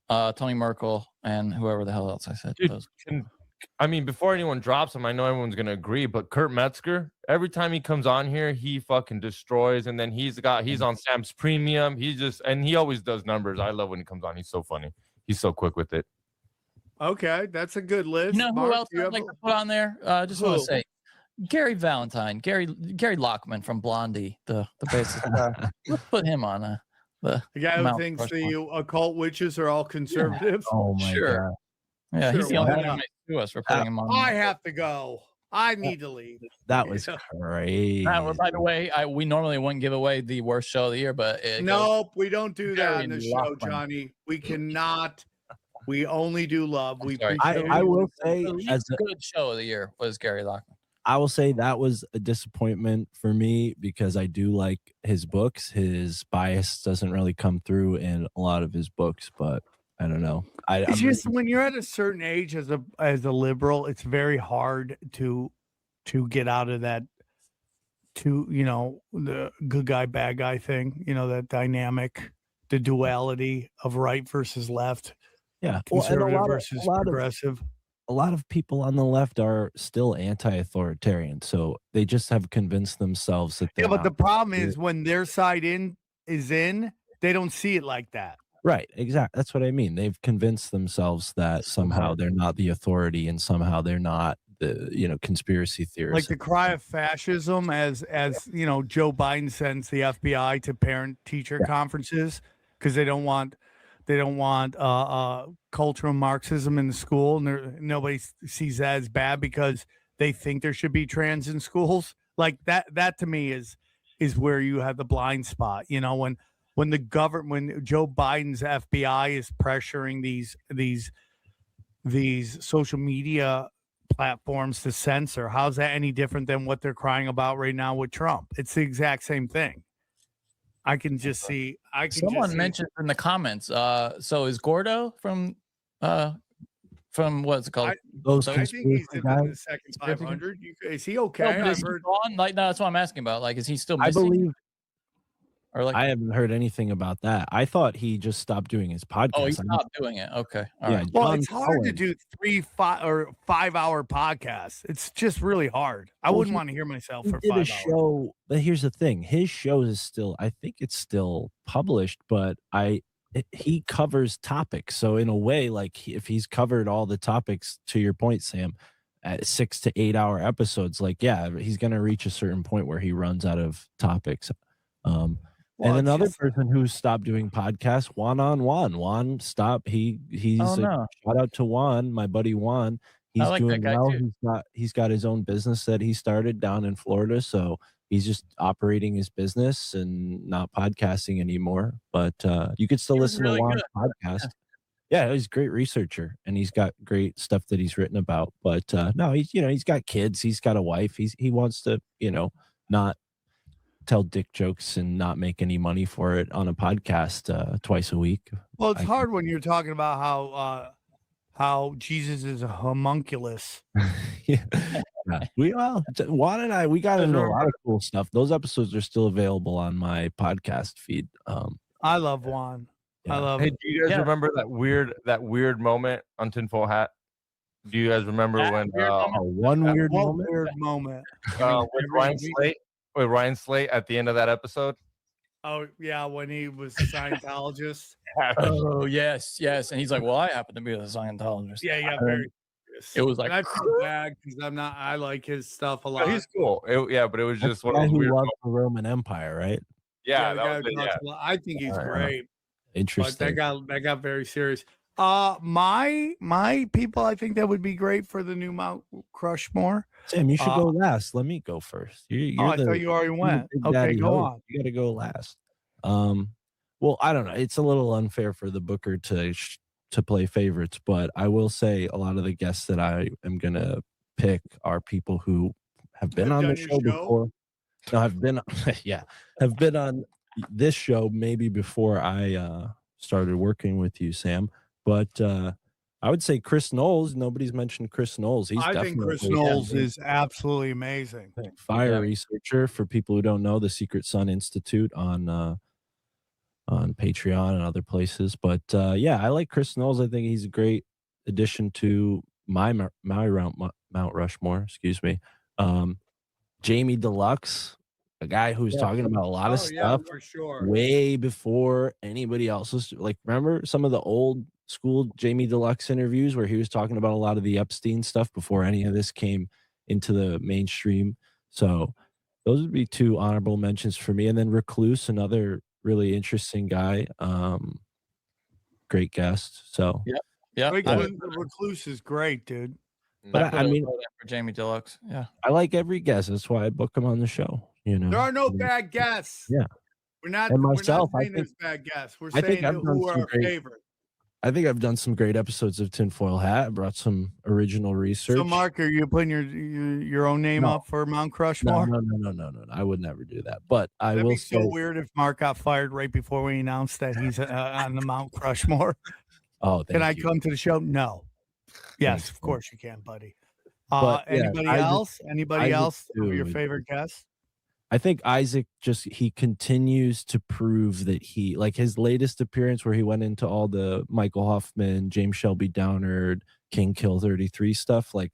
Tony Merkel, and whoever the hell else I said. Dude, I mean, before anyone drops him, I know everyone's gonna agree, but Kurt Metzger, every time he comes on here, he fucking destroys. And then he's on Sam's Premium. And he always does numbers. I love when he comes on. He's so funny. He's so quick with it. Okay, that's a good list. You know who Mark, else I'd like to put on there? Just want to say Gary Valentine, Gary Lockman from Blondie, the bassist. Let's put him on the guy who Mount thinks Rushmore. the occult witches are all conservative. Oh my Sure. god, Yeah, he's Sure, the only why one who not? makes to us for putting him on. I have to go. I need to leave. that was crazy. By the way, we normally wouldn't give away the worst show of the year, but Nope, we don't do that Gary on the show, Lockman. Johnny. We cannot. We only do love. We Sorry. appreciate I it. will say, the as least good show of the year was Gary Lockman. I will say that was a disappointment for me because I do like his books. His bias doesn't really come through in a lot of his books, but I don't know. It's just when you're at a certain age as a liberal, it's very hard to get out of that, the good guy bad guy thing, that dynamic, the duality of right versus left, yeah, conservative versus progressive. A lot of people on the left are still anti-authoritarian, so they just have convinced themselves that they're But the not. problem is when their side is in, they don't see it like that. Right, exactly. That's what I mean. They've convinced themselves that somehow they're not the authority and somehow they're not the conspiracy theorists. Like the cry of fascism, as Joe Biden sends the FBI to parent-teacher conferences because they don't want cultural Marxism in the school, and nobody sees that as bad because they think there should be trans in schools. Like that to me is where you have the blind spot. When Joe Biden's FBI is pressuring these social media platforms to censor, how's that any different than what they're crying about right now with Trump? It's the exact same thing. I can just see. Someone mentioned in the comments. So is Gordo from what's it called? Those I think he's in conspiracy the guys. second 500. Is he okay? No, but I've is he heard. gone? Like, no, that's what I'm asking about. Like, is he still I missing? believe Or like, I haven't heard anything about that. I thought he just stopped doing his podcast. oh, he I mean, stopped doing it. Okay, all yeah, right. Well, John it's hard to Cohen- do 5-hour podcasts. It's just really hard. I Well, wouldn't he- want to hear myself He for did 5 a hours. show, but here's the thing: his show is still, I think it's still published, but he covers topics. So in a way, like if he's covered all the topics, to your point, Sam, at 6 to 8 hour episodes, like he's gonna reach a certain point where he runs out of topics. Well, And it's another just- person who stopped doing podcasts, Juan stopped. He's Oh, no. shout out to Juan, my buddy Juan. He's like that doing guy, well. too. He's got his own business that he started down in Florida, so he's just operating his business and not podcasting anymore. But you could still He was listen really to Juan's good. podcast. Yeah, he's a great researcher and he's got great stuff that he's written about. But no, he's got kids, he's got a wife. He wants to, not tell dick jokes and not make any money for it on a podcast twice a week. Well, it's hard when you're talking about how Jesus is a homunculus. Yeah. Juan and I, we got into a lot of cool stuff. Those episodes are still available on my podcast feed. I love Juan. I Yeah. love Hey, it. do you guys remember that weird moment on Tinfoil Hat? Do you guys remember That when weird moment? One weird What moment. weird moment. with Ryan Slate? With Ryan Slate at the end of that episode? Oh yeah, when he was a Scientologist. Oh yes, and he's like, well, I happen to be a Scientologist. Yeah, he got very. It was like, and I feel bad because I like his stuff a No, lot. he's cool. But it was That's just the one guy of those who weird loved moments. the Roman Empire, right? Yeah, the that guy was who it, talks yeah. a lot. I think he's All right. great. But Interesting. that got very serious. My people, I think that would be great for the new Mount Crushmore. Sam, you should go last. Let me go first. You're I thought you already went. big Okay, daddy go host. on. You got to go last. Well, I don't know. It's a little unfair for the booker to play favorites, but I will say a lot of the guests that I am gonna pick are people who have been on the show before. No, have been have been on this show maybe before I started working with you, Sam. But I would say Chris Knowles. Nobody's mentioned Chris Knowles. I think Chris Knowles is absolutely amazing. Fire researcher for people who don't know, the Secret Sun Institute on Patreon and other places. But I like Chris Knowles. I think he's a great addition to my Mount Rushmore. Excuse me. Jamie Deluxe, a guy who's talking about a lot of stuff for sure. way before anybody else was. Like, remember some of the old school Jamie Deluxe interviews where he was talking about a lot of the Epstein stuff before any of this came into the mainstream. So those would be two honorable mentions for me. And then Recluse, another really interesting guy, great guest. So Recluse is great, dude. But I mean, for Jamie Deluxe, I like every guest. That's why I book him on the show. You know, there are no bad guests. Yeah, we're not. And myself, we're not saying there's bad guests. We're saying who are our favorite. I think I've done some great episodes of Tinfoil Hat. I brought some original research. So, Mark, are you putting your own name up for Mount Crushmore? No. I would never do that. But That'd be so weird if Mark got fired right before we announced that he's on the Mount Crushmore. Oh, can I come to the show? No. Yes, of course you can, buddy. Anybody else? Anybody else? Your favorite guest? I think Isaac he continues to prove that he, like his latest appearance where he went into all the Michael Hoffman, James Shelby Downard, King Kill 33 stuff. Like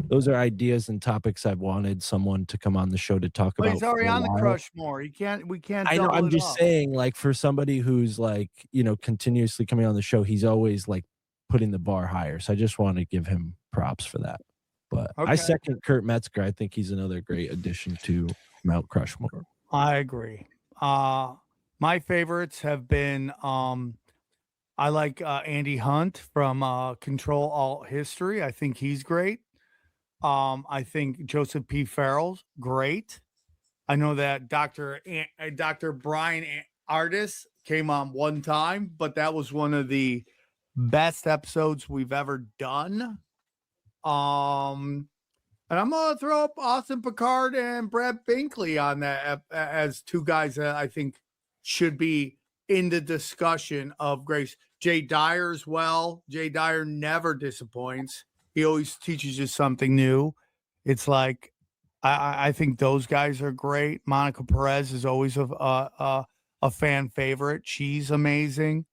those are ideas and topics I've wanted someone to come on the show to talk about. He's already on the Crushmore. We can't. I know. I'm just saying, like, for somebody who's like, continuously coming on the show, he's always like putting the bar higher. So I just want to give him props for that. But I second Kurt Metzger. I think he's another great addition to Mount Crushmore. I agree. My favorites have been I like Andy Hunt from Control Alt History. I think he's great. I think Joseph P. Farrell's great. I know that Dr. Brian Artis came on one time, but that was one of the best episodes we've ever done. And I'm going to throw up Austin Picard and Brad Binkley on that as two guys that I think should be in the discussion of Grace. Jay Dyer as well. Jay Dyer never disappoints. He always teaches you something new. It's like, I think those guys are great. Monica Perez is always a fan favorite. She's amazing.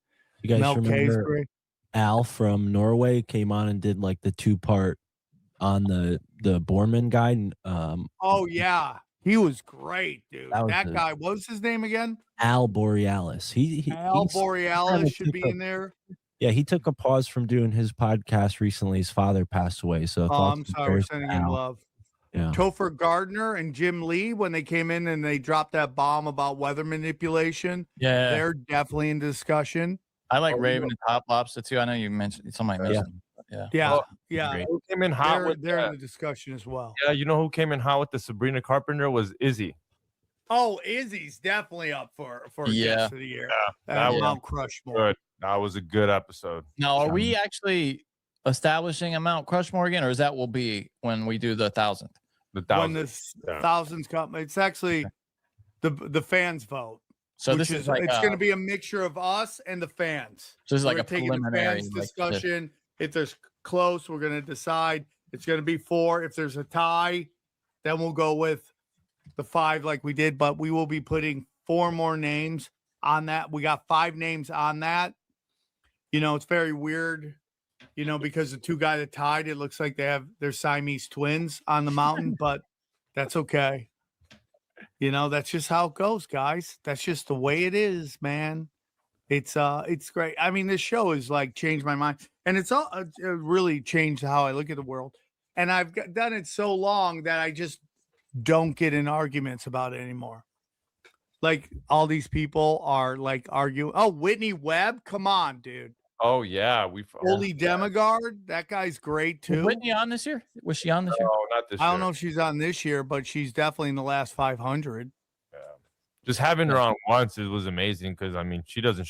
You guys Mel K's great. Al from Norway came on and did like the 2-part on the Borman guy. Oh yeah, he was great, dude. That guy, what was his name again? Al Borealis. Al Borealis should be in there. Yeah, he took a pause from doing his podcast recently. His father passed away, so I'm sorry, we're sending him love. Yeah. Topher Gardner and Jim Lee, when they came in and they dropped that bomb about weather manipulation, they're definitely in discussion. I like Raven and Top Lobster too. I know you mentioned somebody mentioned. Yeah. Who came in hot they're in the discussion as well. Yeah, you know who came in hot with the Sabrina Carpenter was Izzy. Oh, Izzy's definitely up for guest of the year. Yeah, Mount Crushmore. Good. That was a good episode. Now, are we actually establishing a Mount Crushmore again, or is that will be when we do the 1,000th? The 1,000th. When the thousands come, it's actually the fans vote. So this is like it's going to be a mixture of us and the fans. So this is like a taking preliminary the fans discussion. If there's close, we're going to decide. It's going to be 4. If there's a tie, then we'll go with the 5 like we did. But we will be putting 4 more names on that. We got 5 names on that. It's very weird, because the 2 guys that tied, it looks like they're Siamese twins on the mountain, but that's okay. That's just how it goes, guys. That's just the way it is, man. It's great. I mean, this show has like changed my mind, and it really changed how I look at the world. And I've done it so long that I just don't get in arguments about it anymore. Like all these people are like arguing. Oh, Whitney Webb, come on, dude. Oh yeah, Holy Demigard, that guy's great Was too. Whitney on this year? Was she on this year? No, not this I year. don't know if she's on this year, but she's definitely in the last 500. Yeah. Just having her on once was amazing because I mean she doesn't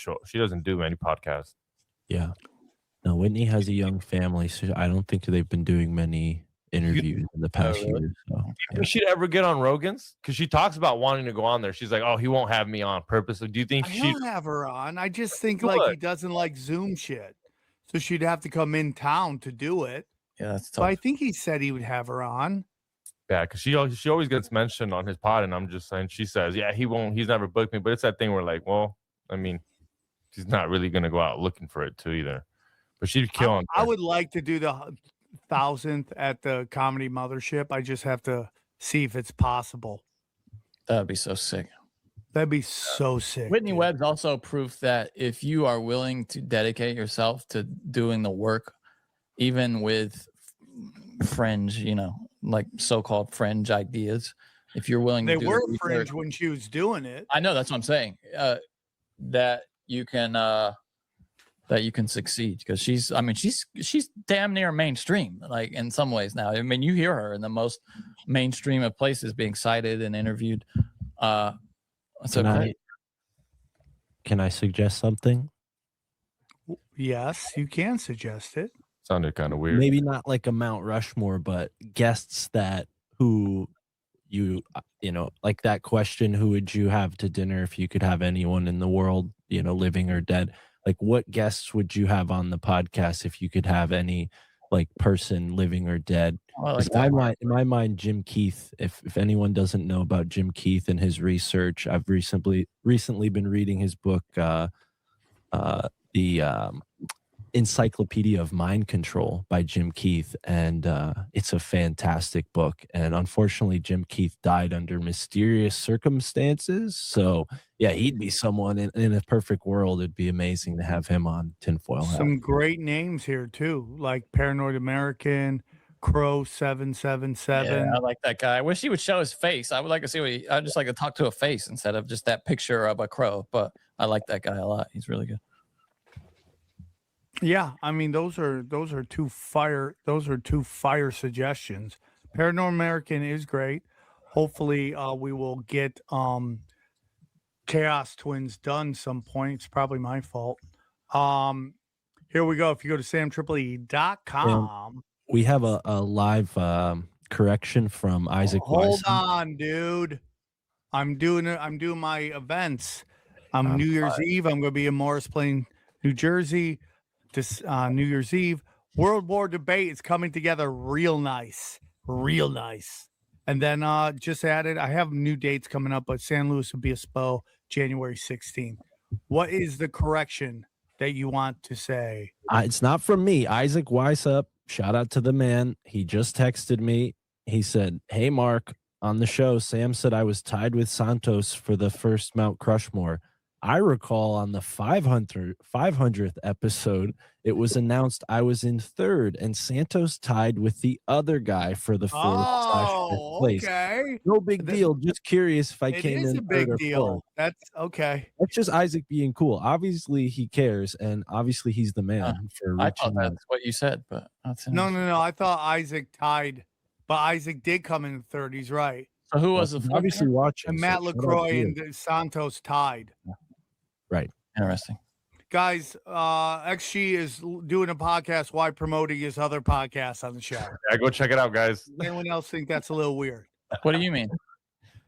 do any podcasts. Yeah. No, Whitney has a young family, so I don't think they've been doing many interviews in the past really? year. So, Do you think she'd ever get on Rogan's? Because she talks about wanting to go on there. She's like, "Oh, he won't have me on purposely." Do you think she'd? He'll have her on. I just think like he doesn't like Zoom shit, so she'd have to come in town to do it. Yeah, that's But I tough. think he said he would have her on. Yeah, because she always gets mentioned on his pod, and I'm just saying she says, "Yeah, he won't. He's never booked me." But it's that thing where like, well, I mean, she's not really gonna go out looking for it too either. But she'd kill him. I would like to do the 1,000th at the Comedy Mothership. I just have to see if it's possible. That'd be so sick. That'd be so sick. Whitney dude. Webb's also proof that if you are willing to dedicate yourself to doing the work, even with fringe, like so-called fringe ideas, if you're willing They to do were the fringe research- when she was doing it. I know, that's what I'm saying. That you can succeed because she's damn near mainstream, like in some ways now. I mean, you hear her in the most mainstream of places being cited and interviewed. Can I suggest something? Yes, you can suggest it. Sounded kind of weird. Maybe not like a Mount Rushmore, but guests who you like that question, who would you have to dinner if you could have anyone in the world, living or dead? Like, what guests would you have on the podcast if you could have any like person living or dead? In my mind, Jim Keith. If anyone doesn't know about Jim Keith and his research, I've recently been reading his book, the Encyclopedia of Mind Control by Jim Keith, and it's a fantastic book. And unfortunately, Jim Keith died under mysterious circumstances. So yeah, he'd be someone in a perfect world. It'd be amazing to have him on Tinfoil Hat. Some great names here too, like Paranoid American, Crow 777. Yeah, I like that guy. I wish he would show his face. I would like to see I'd just like to talk to a face instead of just that picture of a crow. But I like that guy a lot. He's really good. Yeah, I mean those are two fire suggestions. Paranormal American is great. Hopefully we will get Chaos Twins done some point. It's probably my fault. Here we go. If you go to samtripoli.com. We have a live correction from Isaac. Hold on, dude. I'm doing my events. New Year's Eve. I'm going to be in Morris Plain, New Jersey. This New Year's Eve. World War Debate is coming together real nice. And then just added, I have new dates coming up, but San Luis Obispo, January 16th. What is the correction that you want to say? It's not from me. Isaac Weisup, shout out to the man. He just texted me. He said, "Hey, Mark, on the show, Sam said I was tied with Santos for the first Mount Crushmore. I recall on the 500th episode, it was announced I was in third and Santos tied with the other guy for the fourth/fifth place. Okay. No big deal. Just curious if I It came is in a big third or deal. fourth." That's okay. That's just Isaac being cool. Obviously, he cares, and obviously, he's the man for I thought reaching out. that's what you said, but that's No. I thought Isaac tied, but Isaac did come in third. He's right. So who was the fourth obviously winner? watching? And so Matt shout out LaCroix to you. and Santos tied. Right. Interesting. Guys, XG is doing a podcast while promoting his other podcast on the show. Yeah, go check it out, guys. Does anyone else think that's a little weird? What do you mean?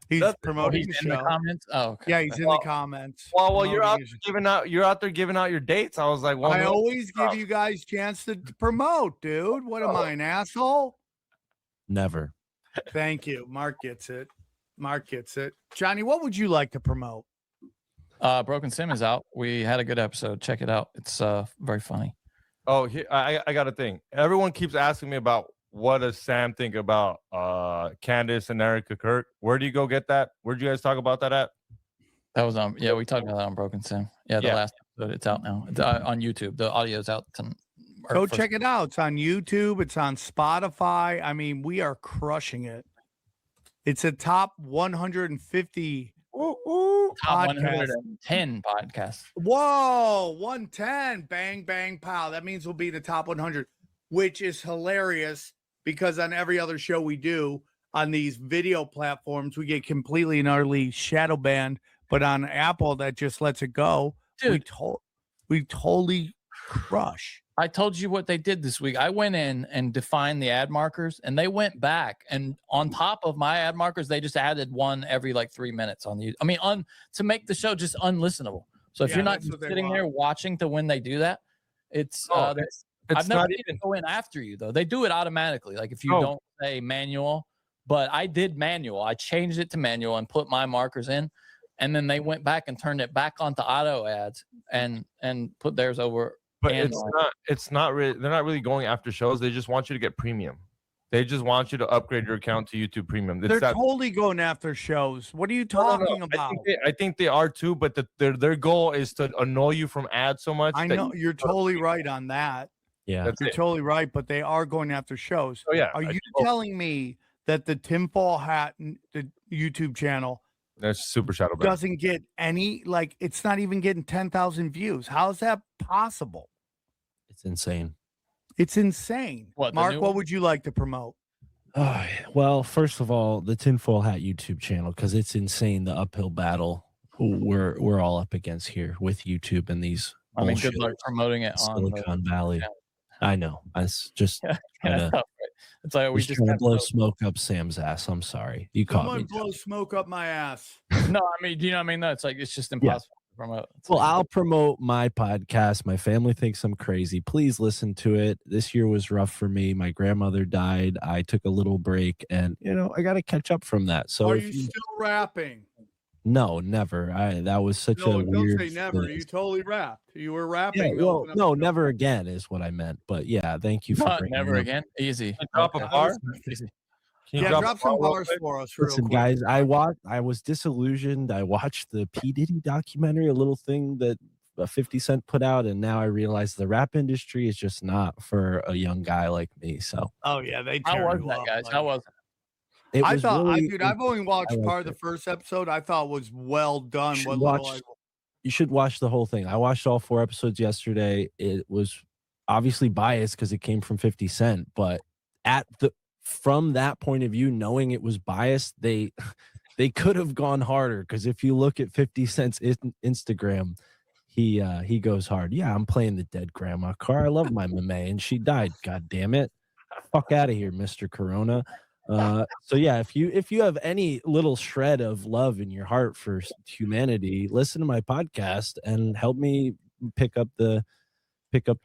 He's That's- promoting He's the in show. the comments. Oh, okay. Yeah, he's in the comments. Well, you're out promoting there his- you're out there giving out your dates. I was like, well, I no. always give you guys chance to promote, dude. What am I, an asshole? Never. Thank you. Mark gets it. Johnny, what would you like to promote? Broken Sim is out. We had a good episode. Check it out. It's very funny. Oh, here, I got a thing. Everyone keeps asking me about what does Sam think about Candace and Erica Kirk. Where do you go get that? Where'd you guys talk about that at? That was on. Yeah, we talked about that on Broken Sim. Yeah, the Yeah. last episode. It's out now. It's on YouTube. The audio's out. Go check it out. It's on YouTube. It's on Spotify. I mean, we are crushing it. It's a top 150 Top podcast. 110 podcasts. Whoa, 110. Bang, bang, pow. That means we'll be in the top 100, which is hilarious because on every other show we do on these video platforms, we get completely and utterly shadow banned. But on Apple, that just lets it go. Dude. We totally crush. I told you what they did this week. I went in and defined the ad markers, and they went back, and on top of my ad markers, they just added one every like 3 minutes on the. I mean, to make the show just unlistenable. So if you're not sitting there watching to when they do that, it's I've never not seen even it go in after you though. They do it automatically. Like if you don't say manual, but I did manual. I changed it to manual and put my markers in, and then they went back and turned it back onto auto ads and put theirs over. But it's not really, they're not really going after shows. They just want you to get premium. They just want you to upgrade your account to YouTube Premium. They're totally going after shows. What are you talking about? I think they are too, but their goal is to annoy you from ads so much. I know you're totally right on that. Yeah, you're totally right, but they are going after shows. Oh yeah. Are you telling me that the Tinfoil Hat, the YouTube channel, that's super shadow banned, doesn't get any, like, it's not even getting 10,000 views? How is that possible? it's insane. It's insane. Mark, what would you like to promote? Well, first of all, the Tinfoil Hat YouTube channel, because it's insane the uphill battle we're all up against here with YouTube and these. I mean, good luck promoting it on Silicon Valley. I know. It's just it's like we just trying to blow smoke up Sam's ass. I'm sorry. You caught me. Blow smoke up my ass. No, I mean, do you know what I mean? No, it's like it's just impossible. Promote. Well, I'll promote my podcast. My family thinks I'm crazy. Please listen to it. This year was rough for me. My grandmother died. I took a little break, and I got to catch up from that. So, are you still rapping? No, never. That was such a weird. Don't say never. You totally rapped. You were rapping. Yeah, well, no, never again is what I meant. But yeah, thank you for never again. Easy. Drop a bar. Easy. Drop some bars for us. Listen, guys, I was disillusioned. I watched the P. Diddy documentary, a little thing that 50 Cent put out, and now I realize the rap industry is just not for a young guy like me. So, oh yeah, how was that, guys? How was it? I thought, I've only watched part of the first episode. I thought it was well done. You should watch the whole thing. I watched all 4 episodes yesterday. It was obviously biased because it came from 50 Cent, but from that point of view, knowing it was biased, they could have gone harder, because if you look at 50 Cent's Instagram, he goes hard. Yeah, I'm playing the dead grandma car. I love my mame, and she died. God damn it. Fuck out of here, Mr. Corona. So yeah, if you have any little shred of love in your heart for humanity, listen to my podcast and help me pick up the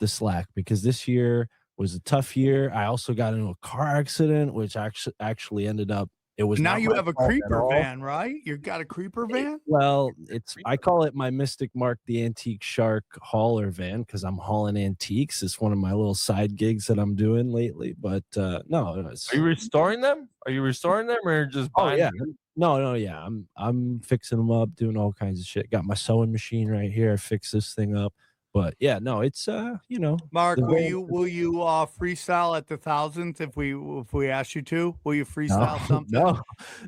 slack, because this year was a tough year. I also got into a car accident, which actually ended up. It was now you have a creeper van, right? You got a creeper van? Well, I call it my Mystic Mark the Antique Shark hauler van, because I'm hauling antiques. It's one of my little side gigs that I'm doing lately. But no, are you restoring them? Are you restoring them, or just buying them? No, yeah. I'm fixing them up, doing all kinds of shit. Got my sewing machine right here. I fixed this thing up. But yeah, no, it's Mark, will you freestyle at the 1,000th if we ask you to? Will you freestyle something?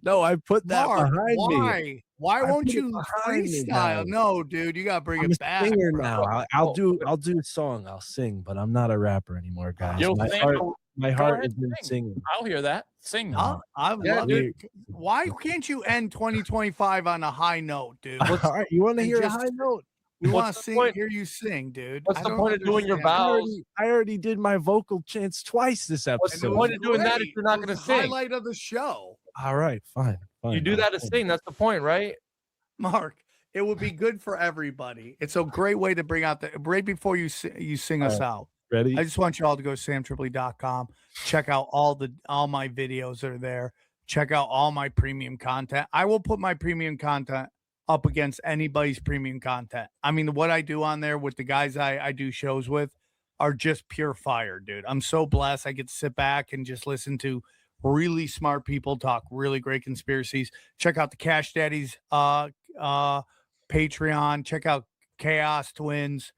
No, I put that Mark, behind me. Why won't you freestyle? No, dude, you gotta bring it back. I'm a singer now. I'll do a song. I'll sing, but I'm not a rapper anymore, guys. My heart is in singing. I'll hear that. Sing. I love it. Why can't you end 2025 on a high note, dude? All right, you want to hear a high note? We want to hear you sing, dude. What's the point of doing your vows? I already did my vocal chants twice this episode. What's the point of doing that if you're not going to sing? Highlight of the show. All right, fine. You do that to sing. That's the point, right? Mark, it would be good for everybody. It's a great way to bring out right before you sing us out. Ready? I just want you all to go to samtripoli.com. Check out all my videos that are there. Check out all my premium content. I will put my premium content up against anybody's premium content. I mean, what I do on there with the guys I do shows with are just pure fire, dude. I'm so blessed. I get to sit back and just listen to really smart people talk really great conspiracies. Check out the Cash Daddies Patreon. Check out Chaos Twins.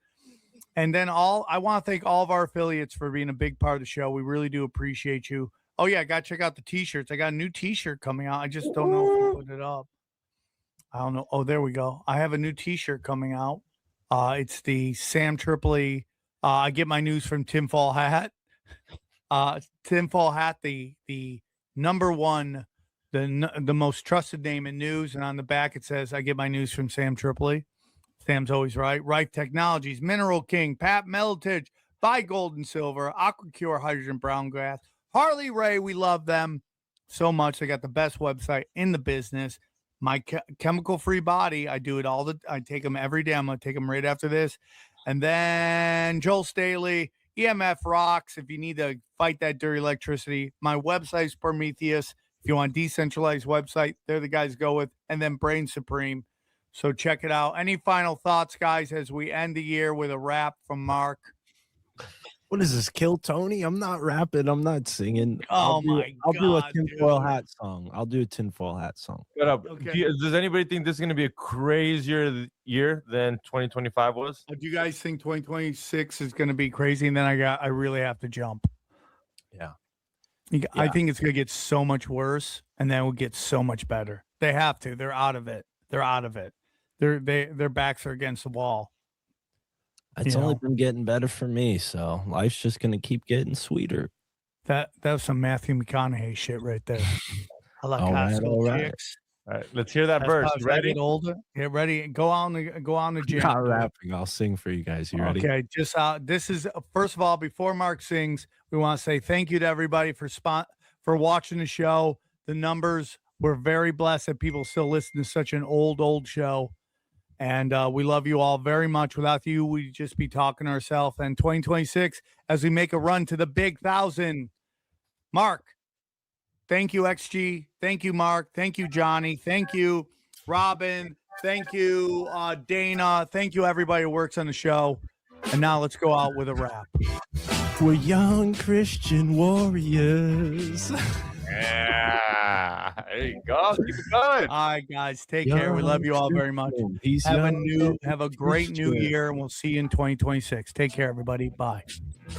And then I want to thank all of our affiliates for being a big part of the show. We really do appreciate you. Oh yeah, I got to check out the t-shirts. I got a new t-shirt coming out. I just don't know if I put it up. I don't know. Oh, there we go. I have a new T-shirt coming out. It's the Sam Tripoli. I get my news from Tinfoil Hat. Tinfoil Hat, the number one, the most trusted name in news, and on the back it says, "I get my news from Sam Tripoli." Sam's always right. Rife Technologies, Mineral King, Pat Meltage, Buy Gold and Silver, AquaCure Hydrogen Brown Grass, Harley Ray. We love them so much. They got the best website in the business. My chemical free body. I do it I take them every day. I'm going to take them right after this. And then Joel Staley, EMF Rocks. If you need to fight that dirty electricity, my website's Prometheus. If you want a decentralized website, they're the guys to go with. And then Brain Supreme. So check it out. Any final thoughts, guys, as we end the year with a rap from Mark? What is this? Kill Tony? I'm not rapping. I'm not singing. Oh, I'll do a God, tinfoil dude. hat song. I'll do a tinfoil hat song. Shut up. Okay. Does anybody think this is going to be a crazier year than 2025 was? Do you guys think 2026 is going to be crazy? And then I really have to jump. Yeah. I think it's going to get so much worse, and then we'll get so much better. They have to. They're out of it. Their backs are against the wall. It's only been getting better for me, so life's just gonna keep getting sweeter. That was some Matthew McConaughey shit right there. I like All high right, school all right. chicks. All right, let's hear that As verse. I Ready? get older, get ready. Go on the gym. Not rapping. I'll sing for you guys. You ready? Okay, just this is first of all, before Mark sings, we want to say thank you to everybody for watching the show. The numbers, we're very blessed that people still listen to such an old show. And we love you all very much. Without you, we'd just be talking to ourselves. And 2026, as we make a run to the big 1,000. Mark, thank you, XG. Thank you, Mark. Thank you, Johnny. Thank you, Robin. Thank you, Dana. Thank you, everybody who works on the show. And now let's go out with a rap. We're young Christian warriors. Yeah. There you go. Keep it going. All right, guys. Take care. We love you all very much. Have a great new year, and we'll see you in 2026. Take care, everybody. Bye.